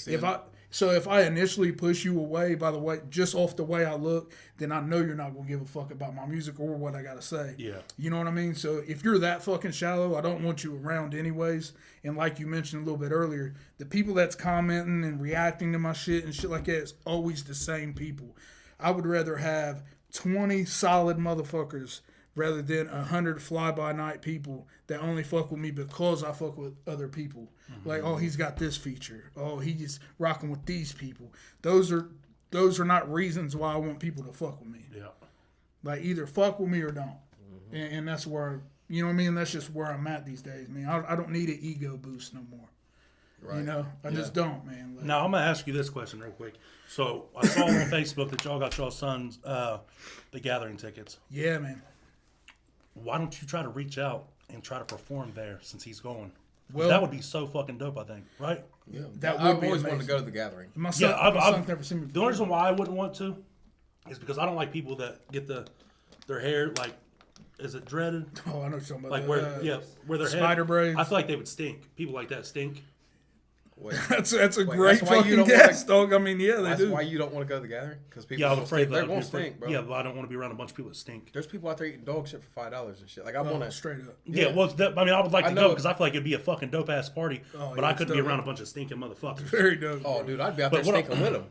if I initially push you away, by the way, just off the way I look, then I know you're not going to give a fuck about my music or what I got to say. Yeah. You know what I mean? So if you're that fucking shallow, I don't want you around anyways. And like you mentioned a little bit earlier, the people that's commenting and reacting to my shit and shit like that is always the same people. I would rather have 20 solid motherfuckers rather than 100 fly-by-night people that only fuck with me because I fuck with other people. Mm-hmm. Like, oh, he's got this feature. Oh, he's rocking with these people. Those are not reasons why I want people to fuck with me. Yeah. Like, either fuck with me or don't. Mm-hmm. And that's where, you know what I mean? That's just where I'm at these days, man. I don't need an ego boost no more. Right. I just don't, man. Like, now, I'm going to ask you this question real quick. So, I saw on Facebook that y'all got y'all son's The Gathering tickets. Yeah, man. Why don't you try to reach out and try to perform there since he's going? Well, that would be so fucking dope, I think, right? Yeah, I've always wanted to go to the Gathering. My son's never seen me before. The only reason why I wouldn't want to is because I don't like people that get their hair, like, is it dreaded? Oh, I know what you're talking about. Like where their spider braids. I feel like they would stink. People like that stink. That's a great fucking guess, dog. I mean, yeah, they do. That's why you don't want to go to the Gathering? Because people I'm afraid they're going to stink, bro. Yeah, but I don't want to be around a bunch of people that stink. There's people out there eating dog shit for $5 and shit. Like, I want to... Straight up. Yeah, well, I would like to go because I feel like it'd be a fucking dope-ass party, but I couldn't be around a bunch of stinking motherfuckers. Very dope. Oh, dude, I'd be out there stinking with them.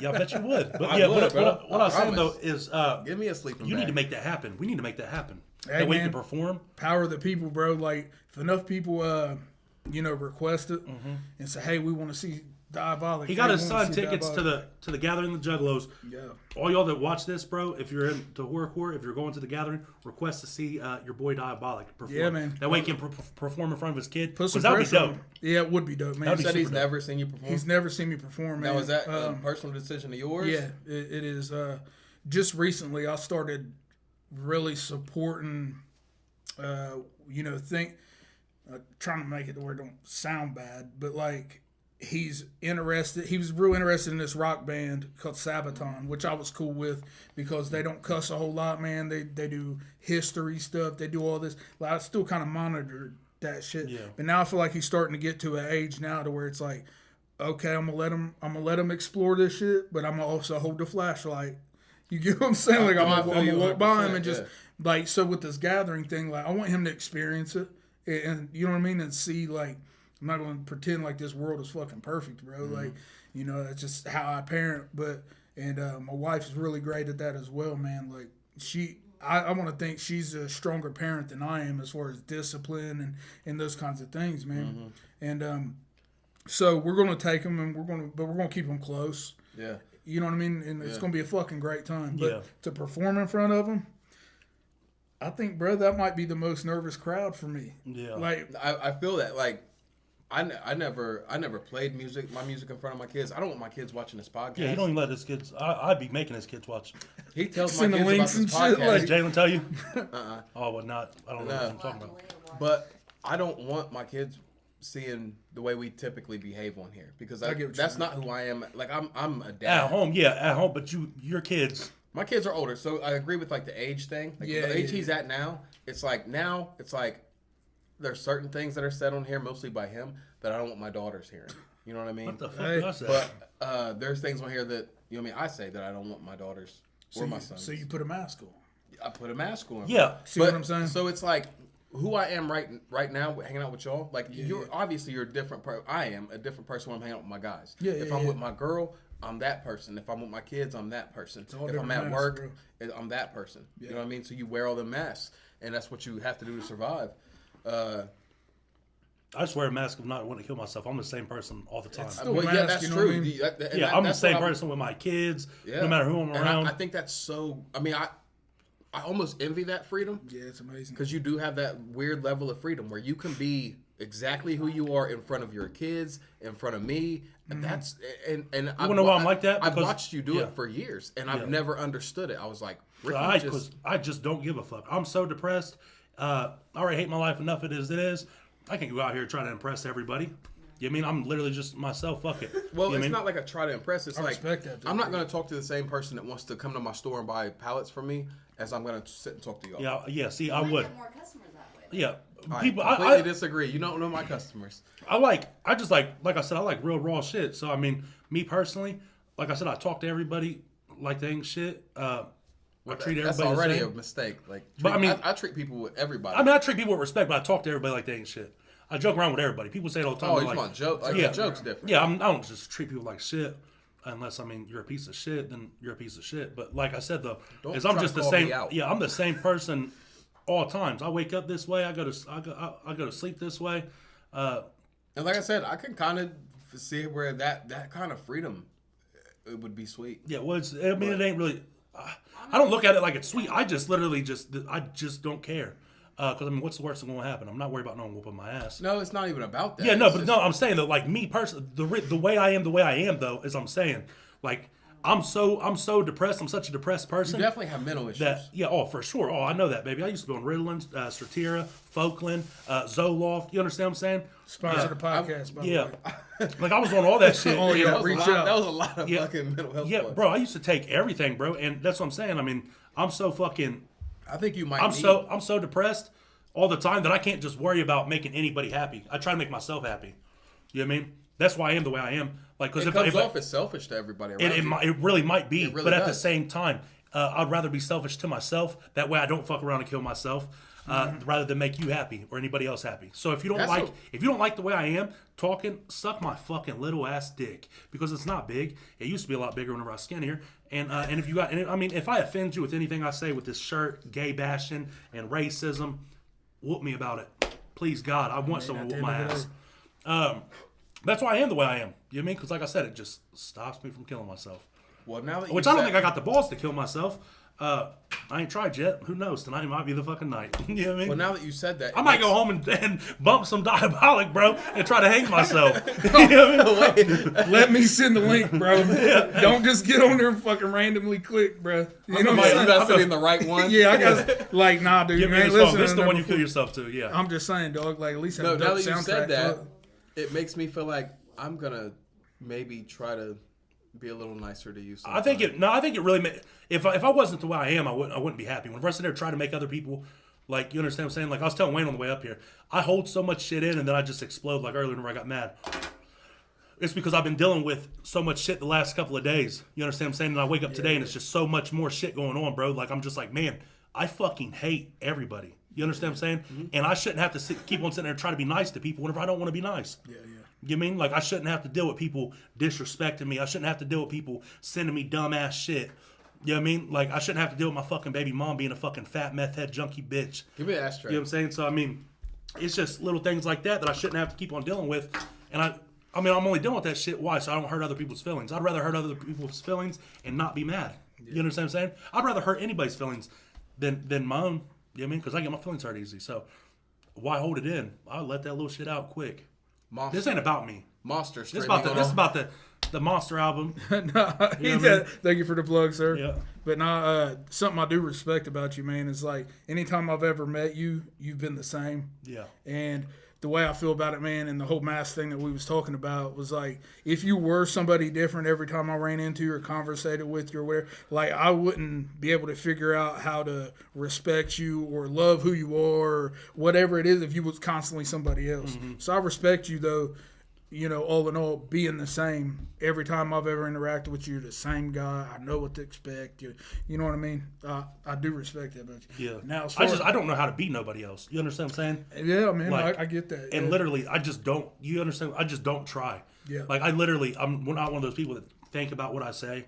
Yeah, I bet you would. But what I was saying, though, is... give me a sleeping bag. You need to make that happen. We need to make that happen. Hey, that way you can perform. Power of the people, bro. Like, if enough people... request it and say, hey, we want to see Dieabolik. He got his son tickets to the Gathering of the Juggalos. Yeah. All y'all that watch this, bro, if you're into Horrorcore, if you're going to the Gathering, request to see your boy Dieabolik perform. Yeah, man. That way he can perform in front of his kid. Put some that would be dope. Yeah, it would be dope, man. He said he's never seen you perform? He's never seen me perform, man. Now, is that a personal decision of yours? Yeah, it is. Just recently, I started really supporting, trying to make it to where it don't sound bad, but like he was real interested in this rock band called Sabaton, which I was cool with because they don't cuss a whole lot, man. They do history stuff, they do all this. Like, I still kind of monitored that shit. Yeah. But now I feel like he's starting to get to an age now to where it's like, okay, I'm gonna let him explore this shit, but I'm gonna also hold the flashlight. You get what I'm saying? Like I'm gonna walk by him and just like, so with this Gathering thing, like I want him to experience it. And you know what I mean? And see, like, I'm not going to pretend like this world is fucking perfect, bro. Mm-hmm. Like, that's just how I parent. But, my wife is really great at that as well, man. Like, I want to think she's a stronger parent than I am as far as discipline and those kinds of things, man. Mm-hmm. And, so we're going to take them and we're going to keep them close. Yeah. You know what I mean? And it's going to be a fucking great time. But to perform in front of them, I think, bro, that might be the most nervous crowd for me. Yeah. Like, I feel that. Like, I never played my music in front of my kids. I don't want my kids watching this podcast. Yeah, he don't even let his kids. I'd be making his kids watch. He tells my kids about links this and podcast. shit, like- Did Jalen tell you? Oh, well, not. I don't know what I'm talking about. But I don't want my kids seeing the way we typically behave on here because that's not who I am. Like I'm a dad. At home, yeah, at home. But your kids. My kids are older, so I agree with like the age thing. Like the age he's at now, it's like there's certain things that are said on here, mostly by him, that I don't want my daughters hearing. You know what I mean? What the fuck did I say? But there's things on here that I say that I don't want my daughters or my sons. So you put a mask on. I put a mask on. Yeah. See what I'm saying? So it's like who I am right now, hanging out with y'all. Like you're a different person. I am a different person when I'm hanging out with my guys. If I'm with my girl, I'm that person. If I'm with my kids, I'm that person. If I'm at work, I'm that person. You know what I mean? So you wear all the masks, and that's what you have to do to survive. I just wear a mask of not wanting to kill myself. I'm the same person all the time. That's true. I'm the same person with my kids, no matter who I'm around. I think that's so. I mean, I almost envy that freedom. Yeah, it's amazing because you do have that weird level of freedom where you can be exactly who you are in front of your kids, in front of me. And that's and I wanna know why I'm like that? I've watched you do it for years, and I've never understood it. I was like, I just don't give a fuck. I'm so depressed. I already hate my life enough as it is. I can go out here trying to impress everybody. You know what I mean? I'm literally just myself. Fuck it. Well, it's not like I try to impress. It's I like respect that, I'm not going to talk to the same person that wants to come to my store and buy pallets from me as I'm going to sit and talk to y'all. Yeah. See, I would. Get more customers that way. Yeah. People, I completely disagree. You don't know my customers. I just like I said, I like real raw shit. So I mean, me personally, like I said, I talk to everybody like they ain't shit. I treat everybody That's already the same. a mistake. Like, But I mean, I treat people with everybody. I mean, I treat people with respect, but I talk to everybody like they ain't shit. I joke around with everybody. People say it all the time. Oh, you like, want joke? Like, yeah, the joke's different. Yeah, I don't just treat people like shit. Unless you're a piece of shit, then you're a piece of shit. But like I said though, is I'm just the same. Yeah, I'm the same person all times. I wake up this way. I go to sleep this way. And like I said, I can kind of see where that kind of freedom it would be sweet. Yeah, well, it ain't really. I don't look at it like it's sweet. I just literally I just don't care. Because I mean, what's the worst that's going to happen? I'm not worried about no one whooping my ass. No, it's not even about that. Yeah, no, but I'm saying that like me personally, the way I am though is I'm saying like I'm so depressed. I'm such a depressed person. You definitely have mental issues. For sure. Oh, I know that, baby. I used to be on Ritalin, Stratera, Folklin, Zoloft. You understand what I'm saying? Sponsor the podcast, by the way. Like I was on all that shit. Oh, yeah, that was a lot of fucking mental health. Yeah, bro. I used to take everything, bro, and that's what I'm saying. I mean, I'm so fucking. I think you might. I'm so depressed all the time that I can't just worry about making anybody happy. I try to make myself happy. You know what I mean? That's why I am the way I am. Like, because it comes off as selfish to everybody around you. It really might be, really but at the does. same time, I'd rather be selfish to myself. That way, I don't fuck around and kill myself, rather than make you happy or anybody else happy. So if you don't like the way I am talking, suck my fucking little ass dick, because it's not big. It used to be a lot bigger whenever I was skinnier. And if you got, I mean, if I offend you with anything I say with this shirt, gay bashing, and racism, whoop me about it, please God. I want someone to whoop my ass. That's why I am the way I am. You know what I mean? Because like I said, it just stops me from killing myself. Well, now that I don't think I got the balls to kill myself. I ain't tried yet. Who knows? Tonight might be the fucking night. You know what I mean? Well, now that you said that, I might go home and bump some Dieabolik, bro, and try to hang myself. You know what I mean? Let me send the link, bro. Don't just get on there and fucking randomly click, bro. You know what I'm saying? You got sending the right one. Yeah, I got like, nah, dude. Give You me ain't this phone. listening. This is the one you kill yourself to. Yeah. I'm just saying, dog. Like, at least have No, a now dope that you soundtrack. said that, Look. it makes me feel like I'm gonna maybe try to be a little nicer to you. I think it really. If I wasn't the way I am, I wouldn't be happy. Whenever I sit there trying to make other people, like, you understand what I'm saying? Like I was telling Wayne on the way up here, I hold so much shit in and then I just explode. Like earlier whenever I got mad. It's because I've been dealing with so much shit the last couple of days. You understand what I'm saying? And I wake up today and it's just so much more shit going on, bro. Like I'm just like, man, I fucking hate everybody. You understand what I'm saying? Mm-hmm. And I shouldn't have to keep on sitting there and try to be nice to people whenever I don't want to be nice. Yeah. You know what I mean? Like, I shouldn't have to deal with people disrespecting me. I shouldn't have to deal with people sending me dumbass shit. You know what I mean? Like, I shouldn't have to deal with my fucking baby mom being a fucking fat meth head junkie bitch. Give me an ashtray. You know what I'm saying? So, I mean, it's just little things like that I shouldn't have to keep on dealing with. And I mean, I'm only dealing with that shit. Why? So I don't hurt other people's feelings. I'd rather hurt other people's feelings and not be mad. Yeah. You understand what I'm saying? I'd rather hurt anybody's feelings than my own. You know what I mean? Because I get my feelings hurt easy. So why hold it in? I'll let that little shit out quick. Monster. This ain't about me. Monster. This about the Monster album. No, he said, thank you for the plug, sir. Yeah. But something I do respect about you, man, is like anytime I've ever met you, you've been the same. Yeah. And the way I feel about it, man, and the whole mask thing that we was talking about was like, if you were somebody different every time I ran into you or conversated with you or whatever, like I wouldn't be able to figure out how to respect you or love who you are or whatever it is if you was constantly somebody else. Mm-hmm. So I respect you though. You know, all in all, being the same. Every time I've ever interacted with you, you're the same guy. I know what to expect. You know what I mean? I do respect that about you. Yeah. Now, I don't know how to be nobody else. You understand what I'm saying? Yeah, man. Like, I get that. And yeah. literally, I just don't. You understand? I just don't try. Yeah. Like I'm not one of those people that think about what I say.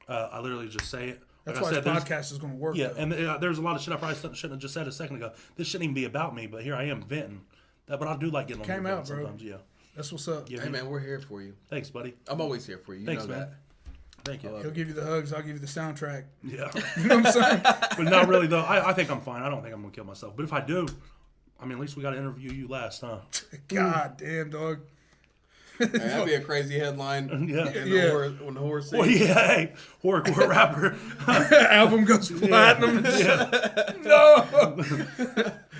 I literally just say it. That's like why I said, this podcast is going to work. Yeah, though. and there's a lot of shit I probably shouldn't have just said a second ago. This shouldn't even be about me, but here I am venting. But I do like getting on Came the out, bro. sometimes. Yeah. That's what's up. Yeah, Hey, man, we're here for you. Thanks, buddy. I'm always here for you. You Thanks, know man. that. Thank you. He'll give you the hugs. I'll give you the soundtrack. Yeah. You know what I'm saying? But not really, though. I think I'm fine. I don't think I'm going to kill myself. But if I do, I mean, at least we got to interview you last, huh? God damn, dog. Hey, that'd be a crazy headline. Yeah. On the horror scene. Well, yeah, hey, horrorcore rapper. Album goes platinum. Yeah. No.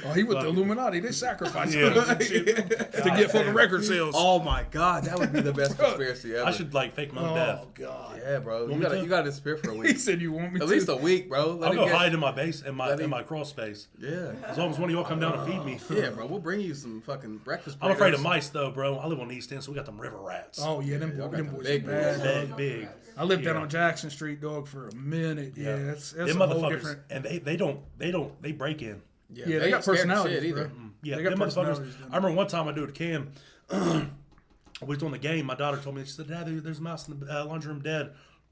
Oh, he with the Illuminati. They sacrificed him Yeah. to get fucking record sales. Oh my God, that would be the best conspiracy ever. I should, like, fake my own death. Oh, God. Yeah, bro. Want You me gotta, to? you gotta disappear for a He week. said you want me At to. least a week, bro. Let I'll him go get- hide in my base, in my crawl space. Yeah. As long as one of y'all come down and feed me. Yeah, bro. We'll bring you some fucking breakfast. I'm afraid of burgers. mice, though, bro. I live on the East End, so we got them river rats. Oh, yeah, them y'all got boys the are big bad. boys. dog. Big. I lived down Yeah. on Jackson Street, dog, for a minute. Yeah, that's Them a whole motherfuckers, different. and they break in. Yeah, they ain't got scared of personalities, shit bro. either. Yeah, They got them motherfuckers. personalities, I remember one time I do it to Cam. We was doing the game. My daughter told me, she said, "Dad, there's a mouse in the laundry room dead."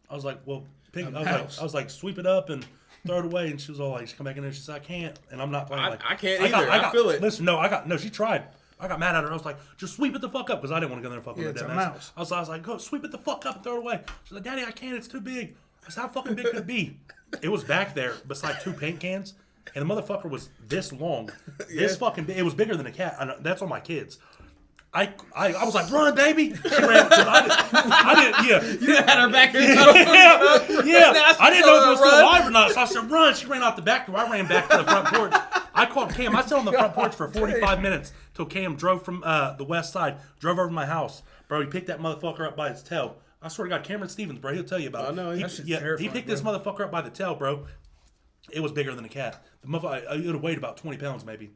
I was like, "Well, pick." I was like, "Sweep it up and throw it away." And she was all like, "She come back in there." She said, "I can't," and I'm not playing. Like, I can't either. I feel it. Listen, no, she tried. I got mad at her. I was like, "Just sweep it the fuck up," because I didn't want to go there and fuck with Yeah, the it's dead a mouse. mouse. I was like, "Go sweep it the fuck up and throw it away." She's like, "Daddy, I can't. It's too big." I said, "How fucking big could it be?" It was back there beside two paint cans. And the motherfucker was this long, this fucking big. It was bigger than a cat. That's on my kids. I was like, "Run, baby!" She ran. I didn't. Yeah, You had her back here. yeah. I didn't know if it was still alive or not. So I said, "Run!" She ran out the back door. I ran back to the front porch. I called Cam. I sat on the front porch for 45 minutes till Cam drove from the west side, drove over to my house. Bro, he picked that motherfucker up by his tail. I swear to God, Cameron Stevens, bro, he'll tell you about it. I know, that shit's He terrifying, picked this motherfucker up by the tail, bro. It was bigger than a cat. The motherfucker, it would have weighed about 20 pounds, maybe.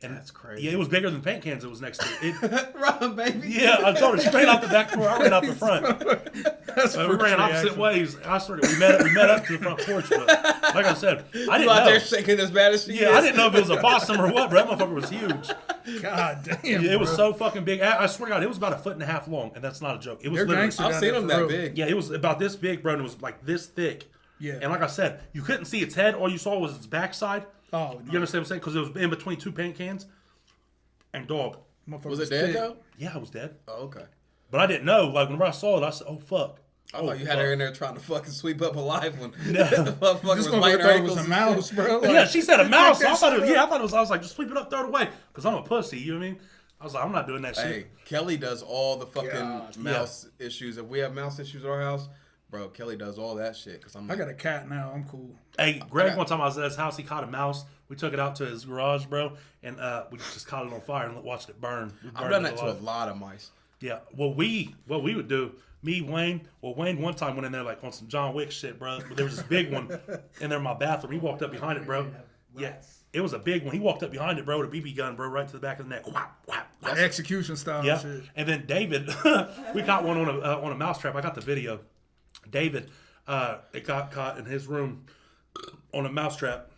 And That's crazy. Yeah, it was bigger than paint cans it was next to it. Run, baby. Yeah, I told her. She ran out the back door. I ran out the front. That's We ran opposite ways. I swear, we met up to the front porch. But like I said, I You didn't out know. there shaking as bad as she Yeah, is. I didn't know if it was a possum or what, bro. That motherfucker was huge. God damn. Yeah, it was bro. so fucking big. I swear to God, it was about 1.5 feet long, and that's not a joke. It was They're literally. gangster. I've down seen there them for that real. big. Yeah, it was about this big, bro, and it was like this thick. Yeah. And like I said, you couldn't see its head. All you saw was its backside. Oh, no. You understand what I'm saying? Because it was in between two paint cans. And dog. Motherfucker Was it dead thick. though? Yeah, I was dead. Oh, okay. But I didn't know. Like, whenever I saw it, I said, "Oh, fuck." I thought you had her in there trying to fucking sweep up a live one. No. The motherfucker This was biting motherfucker her thought it ankles was a and mouse, shit. bro. Like, Yeah, she said a mouse. that I thought it was, shit yeah, up. I thought it was, I was like, just sweep it up, throw it away. Because I'm a pussy, you know what I mean? I was like, I'm not doing that shit. Hey, Kelly does all the fucking God. mouse issues. If we have mouse issues at our house, bro, Kelly does all that shit. Cause I'm I got a cat now. I'm cool. Hey, Greg, one time I was at his house, he caught a mouse. We took it out to his garage, bro, and we just caught it on fire and watched it burn. We I've burned done it that to a alive. lot of mice. Yeah, what we would do, me, Wayne. Well, Wayne one time went in there like on some John Wick shit, bro. But there was this big one in there in my bathroom. He walked up behind it, bro. Yeah, it was a big one. He walked up behind it, bro, with a BB gun, bro, right to the back of the neck. Whap, whap. Like execution style Yeah, shit. and then David, we caught one on a mousetrap. I got the video. David, it got caught in his room on a mousetrap.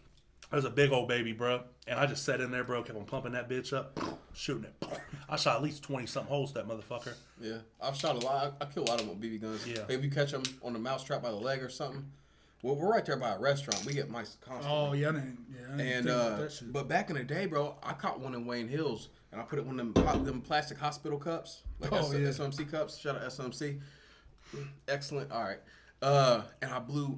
There's a big old baby, bro. And I just sat in there, bro, kept on pumping that bitch up, shooting it. I shot at least 20-something holes to that motherfucker. Yeah, I've shot a lot. I kill a lot of them with BB guns. Yeah. If you catch them on the mouse trap by the leg or something, well, we're right there by a restaurant. We get mice constantly. Oh, yeah, I didn't And think about that shit. but back in the day, bro, I caught one in Wayne Hills, and I put it in them plastic hospital cups, like Oh, yeah. SMC cups. Shout out SMC. Excellent. All right. And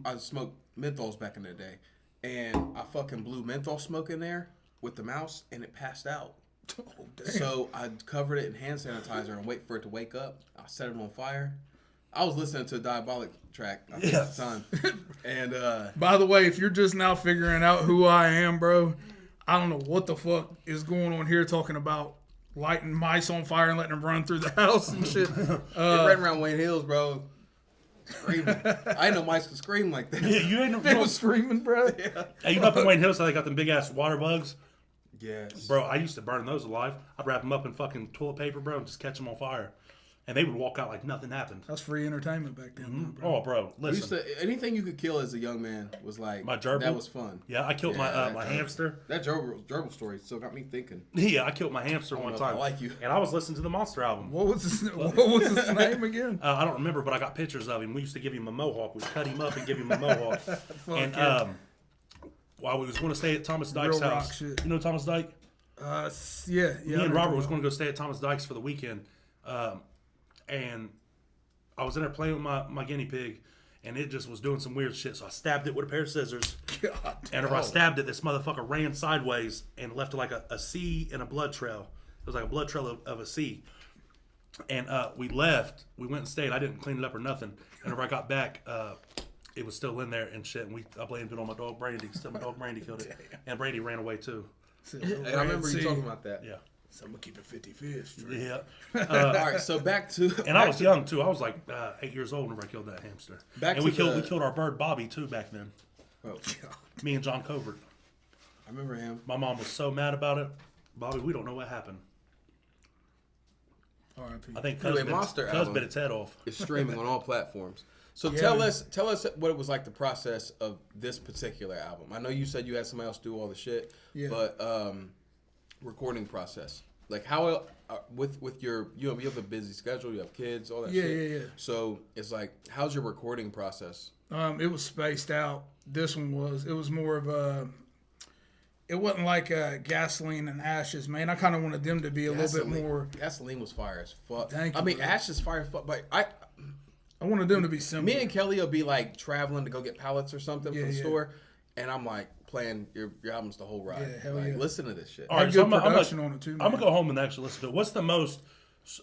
I smoked menthols back in the day, and I fucking blew menthol smoke in there with the mouse, and it passed out Oh, damn. So I covered it in hand sanitizer and wait for it to wake up. I set it on fire. I was listening to a Dieabolik track I think at the time. And by the way, if you're just now figuring out who I am, bro, I don't know what the fuck is going on here talking about lighting mice on fire and letting them run through the house and shit. you're right around Wayne Hills, bro. Screaming. I ain't no mice could scream like that. Yeah, you ain't no. They was screaming, bro. Yeah. Hey, you know up in Wayne Hills how they got them big ass water bugs? Yes. Bro, I used to burn those alive. I'd wrap them up in fucking toilet paper, bro, and just catch them on fire. And they would walk out like nothing happened. That's free entertainment back then, bro. Oh, bro, We used listen. to, anything you could kill as a young man was like My gerbil? that was fun. Yeah, I killed my hamster. That gerbil story still got me thinking. Yeah, I killed my hamster I don't one know if I time. like you. And I was listening to the Monster album. What was his name again? I don't remember, but I got pictures of him. We used to give him a mohawk. We'd cut him up and give him a mohawk. And while we was going to stay at Thomas Dyke's Real rock house, shit. you know Thomas Dyke? Yeah. Me and Robert was going to go stay at Thomas Dyke's for the weekend, and I was in there playing with my guinea pig, and it just was doing some weird shit. So I stabbed it with a pair of scissors, God. and whenever I stabbed it, this motherfucker ran sideways and left like a C and a blood trail. It was like a blood trail of a C. And we left. We went and stayed. I didn't clean it up or nothing. And whenever I got back, it was still in there and shit. And I blamed it on my dog Brandy. Still, my dog Brandy killed it, and Brandy ran away too. Hey, I remember you talking about that. Yeah. So I'm gonna keep it 50-50. Yeah. All right, so back to And I was young too. I was like 8 years old whenever I killed that hamster. And we killed our bird Bobby too back then. Oh, Me and John Covert. I remember him. My mom was so mad about it. Bobby, we don't know what happened. R.I.P. I think Anyway, Cuz Monster bit album. its head off. It's streaming on all platforms. So Yeah, tell man. us what it was like the process of this particular album. I know you said you had somebody else do all the shit, Yeah. but recording process, like how with your you have a busy schedule, you have kids, all that shit. Yeah. So it's like, how's your recording process? It was spaced out. This one was. It was more of a. It wasn't like Gasoline and Ashes, man. I kind of wanted them to be a little bit more. Gasoline was fire as fuck. Thank you, I mean, bro. Ashes fire as fuck, but I wanted them to be simple. me and Kelly will be like traveling to go get pallets or something Yeah, from the yeah. store, and I'm like playing your album's the whole ride. Yeah, hell like, yeah. Listen to this shit. All right, Had so good I'm production on it too, I'm man. gonna go home and actually listen to it. What's the most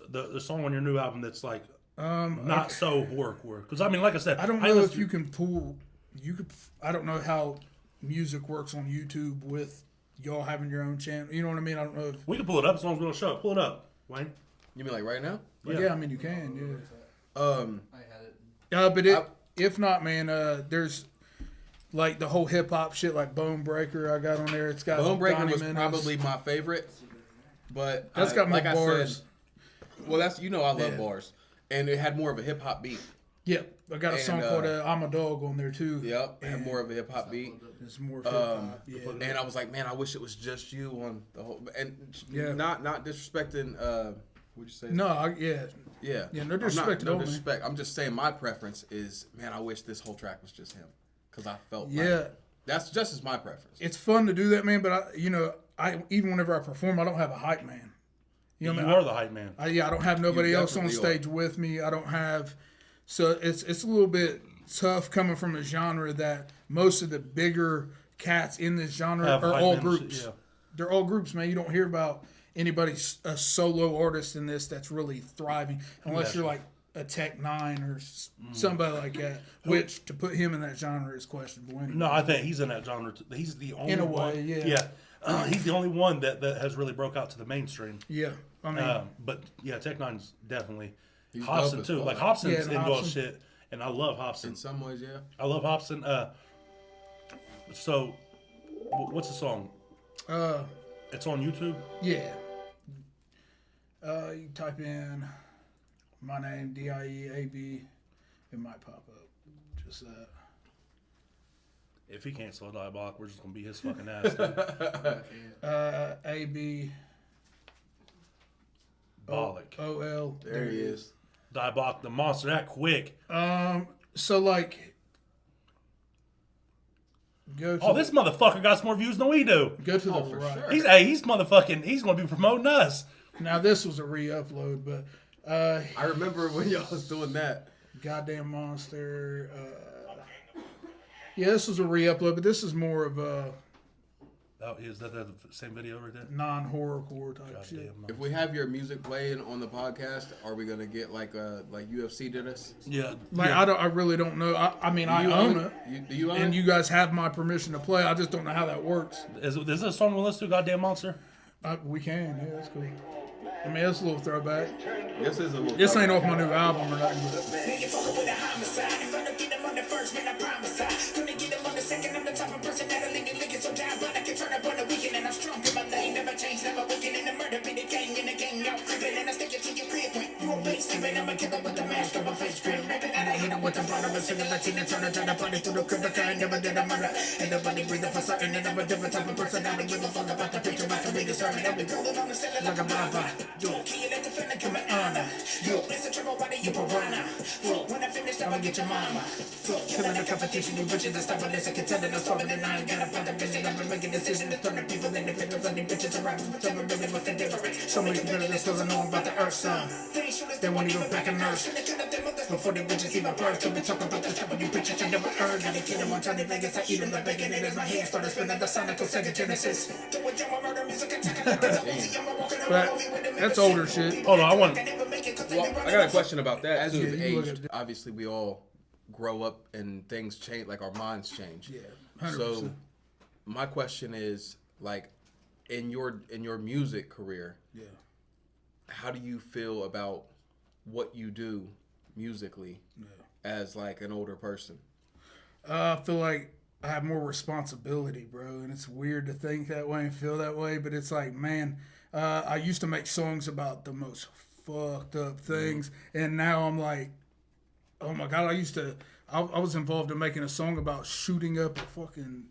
the song on your new album that's like not so horrorcore? Because I mean, like I said, I don't know if you can pull. You could. I don't know how music works on YouTube with y'all having your own channel. You know what I mean? I don't know if. We can pull it up as long as we don't show it. Pull it up, Wayne. You mean like right now? But yeah, I mean you can. Yeah. I had it. But if not, man, there's like the whole hip hop shit, like Bone Breaker. I got on there. It's got Bone Breaker Donnie was Menace. probably my favorite, but That's got more like bars. I said, well, that's I love Yeah. bars, and it had more of a hip hop beat. Yep, I got a song And, called "I'm a Dog" on there too. Yep, it had more of a hip hop beat. It's more hip hop. Yeah. And I was like, man, I wish it was just you on the whole. And Yeah. not disrespecting. Would you say? No, yeah. Yeah. Yeah, no I'm not- disrespect at No all, man. disrespect. I'm just saying my preference is, man, I wish this whole track was just him, because I felt Yeah. like that's just as my preference. It's fun to do that, man. But I even whenever I perform, I don't have a hype man. You what I mean? are the hype man. I don't have nobody You else on definitely stage with me. I don't have, so it's a little bit tough coming from a genre that most of the bigger cats in this genre Have are hype all men and shit, groups. yeah. They're all groups, man. You don't hear about anybody a solo artist in this that's really thriving unless you're like a Tech Nine or somebody like that. Which to put him in that genre is questionable. Anyway. No, I think he's in that genre. He's the only In a one. way, yeah. Yeah, he's the only one that has really broke out to the mainstream. Yeah, I mean, But yeah, Tech Nine's definitely He's Hobson dope as too. fuck. Like Hobson's Yeah, and into all Hobson. shit, and I love Hobson. In some ways, yeah. I love Hobson. So, what's the song? It's on YouTube. yeah. You type in my name Dieab, it might pop up. Just that. If he can't spell Dieabolik, we're just gonna be his fucking ass. Dude. AB Bollock. OL. There he is. Dieabolik the Monster. That quick. So like, go to Oh, this motherfucker got some more views than we do. go to the for right. sure. He's motherfucking. He's gonna be promoting us. Now this was a re-upload, but I remember when y'all was doing that. goddamn monster. Yeah, this was a re-upload, but this is more of a. Oh, is that the same video right there? Non-horrorcore type God shit. damn. If we have your music playing on the podcast, are we gonna get like UFC did us? Yeah. Like yeah. I really don't know. I mean, I own it. Do you own And it? you guys have my permission to play. I just don't know how that works. Is this a song we'll listen to, Goddamn Monster? We can. Yeah, that's cool. I mean, it's a little throwback. This is a little. This ain't off my new album or nothing. Nigga fucking with a homicide. If I don't get them on the first, man, I promise I. Gonna get them on the second. I'm the type of person that'll leave you looking so down, but I can turn up on the weekend and I'm strong in my lane. Never change, never working in the murder, be the gang in the gang out creeping and I stick it to your crib. You a base sleeping, I'm a killer with the mask on my face grin. Rapping and I hit him with the bottom of singing Latina, turn the party through the crib. I never did a murder. Ain't nobody breathing for certain, and I'm a different type of person. I don't give a fuck about the picture, about the read the sermon. I'll be rolling on the ceiling like a baba. Do it, kill it, defender, come and honor. You, listen to nobody, you piranha. When I finish, I'ma get your mama. Killing the competition, you bitches that stop on this. I can tell that I'm stopping and I ain't got a part of vision. I've been making decisions to turn the people into victims. And the bitches around me, tell me really what's the difference. So many competitors, cause I know I'm about the earth, son. They won't even back a nurse. Before the bitches even birth, so we talk about the stuff you bitches I never heard. Gotta get them on Johnny Vegas, I eat them the bacon. And as my hands started spinning the sonical Sega Genesis. But that's older shit. Hold on, I want. Well, I got a question about that. As we've you look aged, at- obviously we all grow up and things change, like our minds change. Yeah, 100%. So, my question is, like, in your music career, Yeah. how do you feel about what you do musically as like an older person? I feel like I have more responsibility, bro, and it's weird to think that way and feel that way, but it's like, man, I used to make songs about the most fucked up things, and now I'm like, oh my god, I was involved in making a song about shooting up a fucking.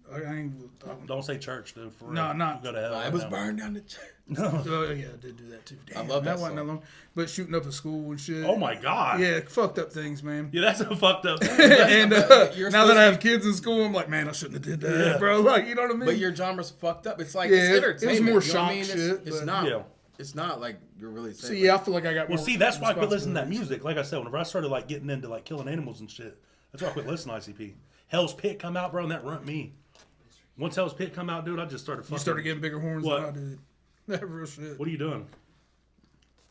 Don't say church, dude. For No, real. not. You go to hell. I right was now. burned down the church. Oh yeah, I did do that too. Damn, love that wasn't that song. long. But shooting up a school and shit. Oh my god. Yeah, fucked up things, man. Yeah, that's a fucked up. And You're now that supposed I have kids in school, I'm like, man, I shouldn't have did that, Yeah. bro. Like, you know what I mean? But your genre's fucked up. It's like Yeah, it's it was entertainment. more you know what I mean? shock It's, shit, it's but- not. Yeah. It's not like you're really saying. See, yeah, I feel like I got Well, more see, that's why I quit listening to that responsibilities. music. Like I said, whenever I started like getting into like killing animals and shit, that's why I quit listening to ICP. Hell's Pit come out, bro, and that ruined me. Once Hell's Pit come out, dude, I just started fucking. You started getting bigger horns What? than I did. That real shit. What are you doing?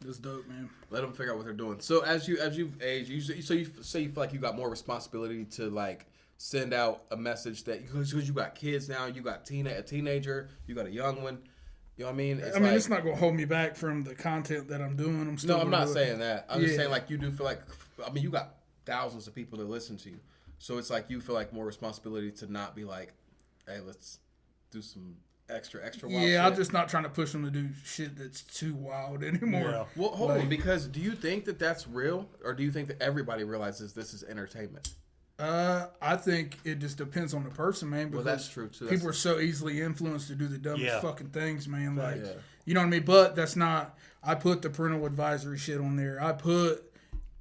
That's dope, man. Let them figure out what they're doing. So as you've aged, you say you feel like you got more responsibility to like send out a message that because you got kids now, you got a teenager, you got a young one. You know what I mean? I mean, it's not gonna hold me back from the content that I'm doing. I'm still. No, I'm gonna not do it. saying that. I'm just Yeah. saying like you do feel like. I mean, you got thousands of people that listen to you, so it's like you feel like more responsibility to not be like, hey, let's do some extra wild Yeah, I'm shit. just not trying to push them to do shit that's too wild anymore. Yeah. Well, hold on, Like- because do you think that that's real, or do you think that everybody realizes this is entertainment? I think it just depends on the person, man. Well, Because that's true too. people are so easily influenced to do the dumbest Yeah. fucking things, man. Like, Yeah. you know what I mean? But that's not. I put the parental advisory shit on there. I put,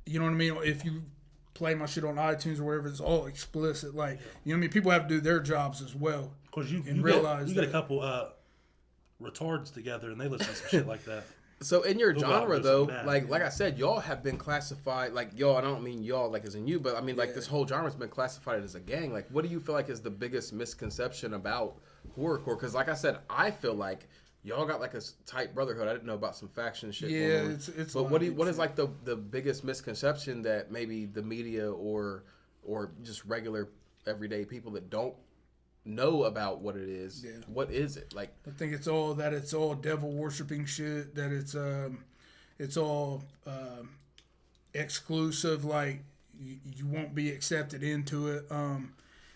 you know what I mean? If you play my shit on iTunes or wherever, it's all explicit. Like, you know what I mean? People have to do their jobs as well. Because you realize get a that- couple retards together and they listen to some shit like that. So in your Go out genre and do though, something bad. like I said, y'all have been classified like y'all. I don't mean y'all like as in you, but I mean like this whole genre's been classified as a gang. Like, what do you feel like is the biggest misconception about horrorcore? Because like I said, I feel like y'all got like a tight brotherhood. I didn't know about some faction shit. Yeah, going on. it's. But what is like the biggest misconception that maybe the media or just regular everyday people that don't know about what it is? Yeah. What is it like? I think it's all devil worshipping shit. That it's all exclusive. Like you won't be accepted into it.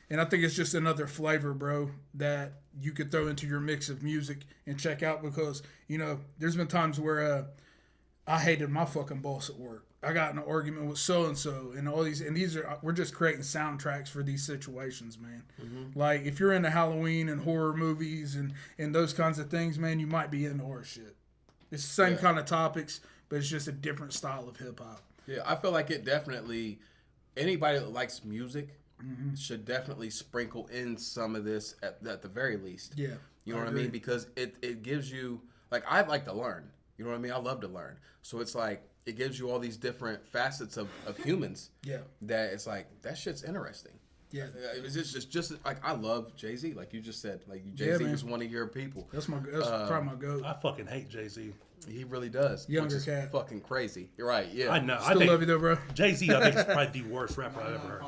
And I think it's just another flavor, bro, that you could throw into your mix of music and check out because you know there's been times where I hated my fucking boss at work. I got in an argument with so and so, and all these, and we're just creating soundtracks for these situations, man. Mm-hmm. Like if you're into Halloween and horror movies and those kinds of things, man, you might be into horror shit. It's the same kind of topics, but it's just a different style of hip hop. Yeah, I feel like it definitely. Anybody that likes music should definitely sprinkle in some of this at the very least. Yeah, You know what I agree. mean? Because it gives you, like, I like to learn. You know what I mean? I love to learn. So it's like, it gives you all these different facets of humans Yeah, that it's like, that shit's interesting. Yeah. It's just like I love Jay-Z, like you just said. Like Jay-Z is one of your people. That's probably my goat. I fucking hate Jay-Z. He really does. Younger which is cat. fucking crazy. You're right. Yeah. I know. Still love you though, bro. Jay-Z, I think, is probably the worst rapper I've ever heard.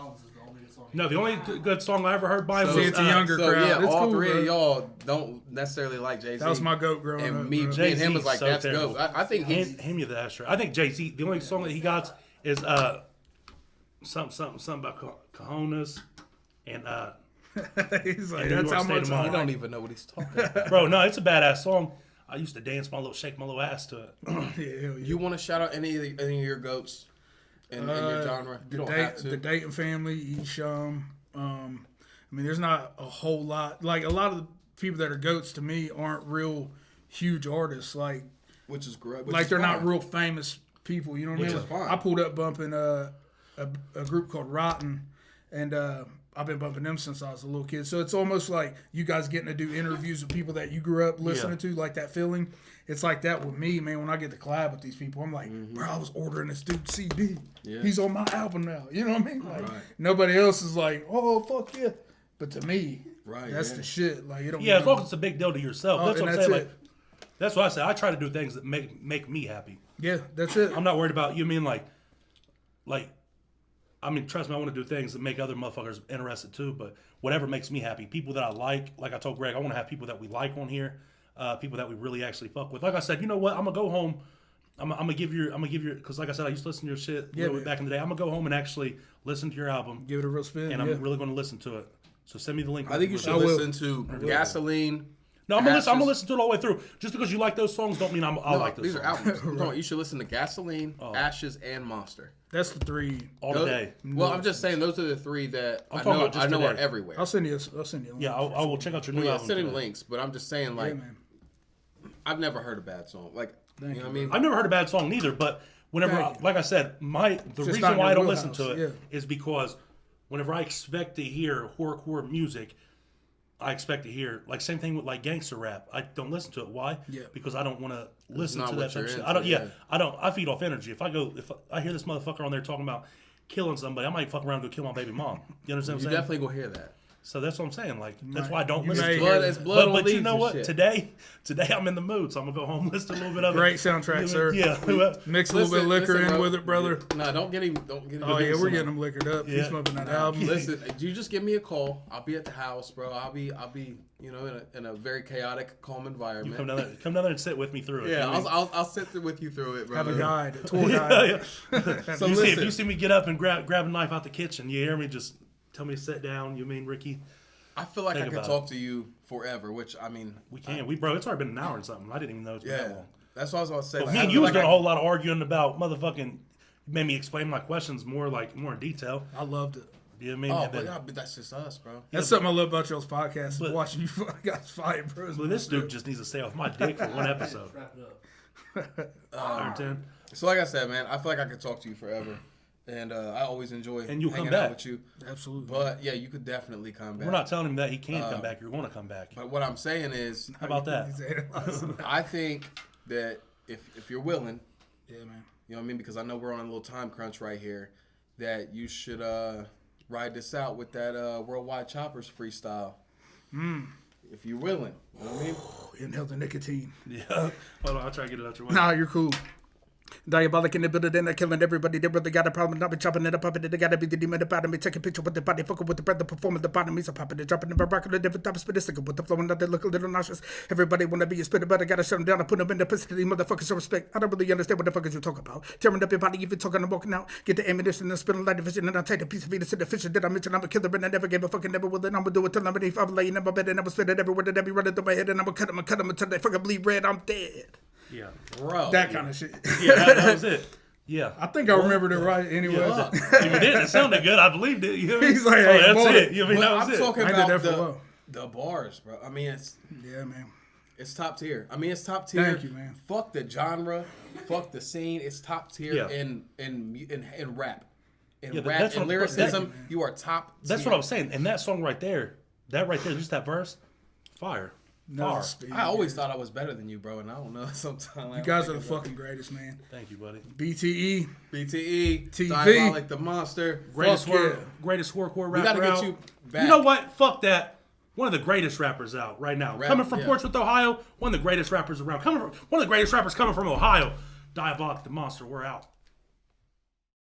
No, the only good song I ever heard by him See, was it's a younger crowd. Yeah, It's all cool, three bro. of y'all don't necessarily like Jay-Z. That was my goat growing and up. me, bro. me and him was like, so that's terrible. goat. I think he's Hand me the ashtray. I think Jay-Z, the only song that he got is something about cojones and He's like, and New that's York how State much of I Mind. don't even know what he's talking about. Bro, no, it's a badass song. I used to dance shake my little ass to it. Yeah, hell yeah. You want to shout out any of your goats in your genre? You don't have to. The Dayton family, Esham. I mean, there's not a whole lot. Like, a lot of the people that are goats to me aren't real huge artists. Like, Which is great. they're not real famous people. You know what I mean? is fine. I pulled up bumping a group called Rotten, and I've been bumping them since I was a little kid. So it's almost like you guys getting to do interviews with people that you grew up listening to, like that feeling. It's like that with me, man. When I get to collab with these people, I'm like, bro, I was ordering this dude's CD. Yeah. He's on my album now. You know what I mean? Like, Right. nobody else is like, oh, fuck yeah. But to me, Right, that's yeah. the shit. Like, you don't. Yeah, as long as it's a big deal to yourself. That's and what I'm that's saying. it. Like, that's what I say. I try to do things that make me happy. Yeah, that's it. I'm not worried about you. Mean like, I mean, trust me, I want to do things that make other motherfuckers interested too. But whatever makes me happy, people that I like I told Greg, I want to have people that we like on here, people that we really actually fuck with. Like I said, you know what? I'm gonna go home. I'm gonna give your, because like I said, I used to listen to your shit a little bit back in the day. I'm gonna go home and actually listen to your album, Give it a real spin. and I'm really gonna listen to it. So send me the link. I think you should I will. listen to Gasoline. No, I'm gonna Ashes. listen to it all the way through. Just because you like those songs, don't mean I'll like those These songs. are albums. No, you should listen to Gasoline, Oh. Ashes, and Monster. That's the three. all Those- day. Well, I'm just saying those are the three that I'm I talking know, about just I know are today. everywhere. I'll send you. A link. Yeah, I will check out your new Well, yeah, album. send him today. links, but I'm just saying, like, Yeah, man. I've never heard a bad song. Like, you know what I mean? I've never heard a bad song neither, but whenever, Thank you. like I said, the Just reason not why I your don't listen wheelhouse, to it is because whenever I expect to hear horrorcore music, I expect to hear like same thing with like gangster rap. I don't listen to it. Why? Yeah. Because I don't want to listen not to what that type of you're shit. into, I don't. Yeah, yeah. I don't. I feed off energy. If I hear this motherfucker on there talking about killing somebody, I might fuck around and go kill my baby mom. You understand what You I'm saying? definitely will hear that. So that's what I'm saying. Like that's Right. why I don't You listen may to hear it. that. It's blood on But you leaves know and what? shit. Today I'm in the mood, so I'm gonna go home and listen to a little bit of it. Great soundtrack, sir. Yeah. Mix a little bit of liquor in bro. with it, brother. No, don't get him. Oh yeah, we're getting them liquored up. He's Yeah. smoking that album. Listen, you just give me a call. I'll be at the house, bro. I'll be, you know, in a very chaotic, calm environment. Come down there and sit with me through it. Yeah, You know what I mean? I'll sit there with you through it, bro. Have a guide, a tour guide. So If listen, you see me get up and grab a knife out the kitchen, you hear me just tell me to sit down. You mean Ricky? I feel like Think I could about talk to you forever, which I mean, We can. Bro, it's already been an hour and something. I didn't even know it's been that yeah, long. that's what I was about to say. But Like, me I and feel you was like doing I- a whole lot of arguing about motherfucking. You made me explain my questions more in detail. I loved it. You know what I mean? Oh, And but, then- yeah, but that's just us, bro. That's something I love about y'all's podcast. Is But- watching you guys fight, bro. Well, this dude just needs to stay off my dick for one episode. Wrap it up. Understand? So like I said, man, I feel like I could talk to you forever, and I always enjoy And you'll come hanging out back. with you. Absolutely. But yeah, you could definitely come back. We're not telling him that he can't come back. You're going to come back. But what I'm saying is, How about that? He's analyzing. I think that if you're willing, Yeah, man. you know what I mean, because I know we're on a little time crunch right here, that you should ride this out with that Worldwide Choppers freestyle. If you're willing, you know what I mean. Inhale the nicotine. Yeah. Hold on, I'll try to get it out your way. Nah, you're cool. Diabolic in the building, then they're killing everybody. They really got a problem. Not be chopping it up, they gotta be the demon about me. Take a picture with the body, fucking with the breath, the performance, the bottom. He's a popping, dropping the rocket, the different types of spit, with the flow, and they look a little nauseous. Everybody wanna be a spitter, but I gotta shut them down. I put them in the pussy. These motherfuckers so respect. I don't really understand what the fuck is you talking about. Tearing up your body, if you're talking and walking out. Get the ammunition and spin light vision, and I'll take a piece of Venus in the fish that I mentioned. I'm a killer, and I never gave a fucking never will. And I'm gonna do it till I'm beneath. I'm laying in my bed, and I'm gonna spit it everywhere that I be running through my head, and I'm gonna cut them until they fucking bleed red. I'm dead. Yeah. Bro, That kind of shit. Yeah, that was it. Yeah. I think I remembered it right anyway. Yeah. If you did, it sounded good. I believed it. You know what I mean? He's like, oh, hey, that's boy. it. You know what I mean? But That I'm was it. talking I did about that for low. the bars, bro. I mean, Yeah, man. it's top tier. I mean, it's top tier. Thank you, man. Fuck the genre, fuck the scene. It's top tier Yeah. in rap. In Yeah, but rap that's and what- lyricism, you are top. That's tier. what I was saying. And that song right there, just that verse, fire. Far. speed. I always thought I was better than you, bro, and I don't know. Sometimes You guys are the fucking greatest, man. Thank you, buddy. BTE. BTE, TV. Dieabolik The Monster. Greatest Fuck yeah. greatest horrorcore rapper We gotta get out. you back. You know what? Fuck that. One of the greatest rappers out right now. Coming from yeah. Portsmouth, Ohio. One of the greatest rappers around. One of the greatest rappers coming from Ohio. Dieabolik The Monster. We're out.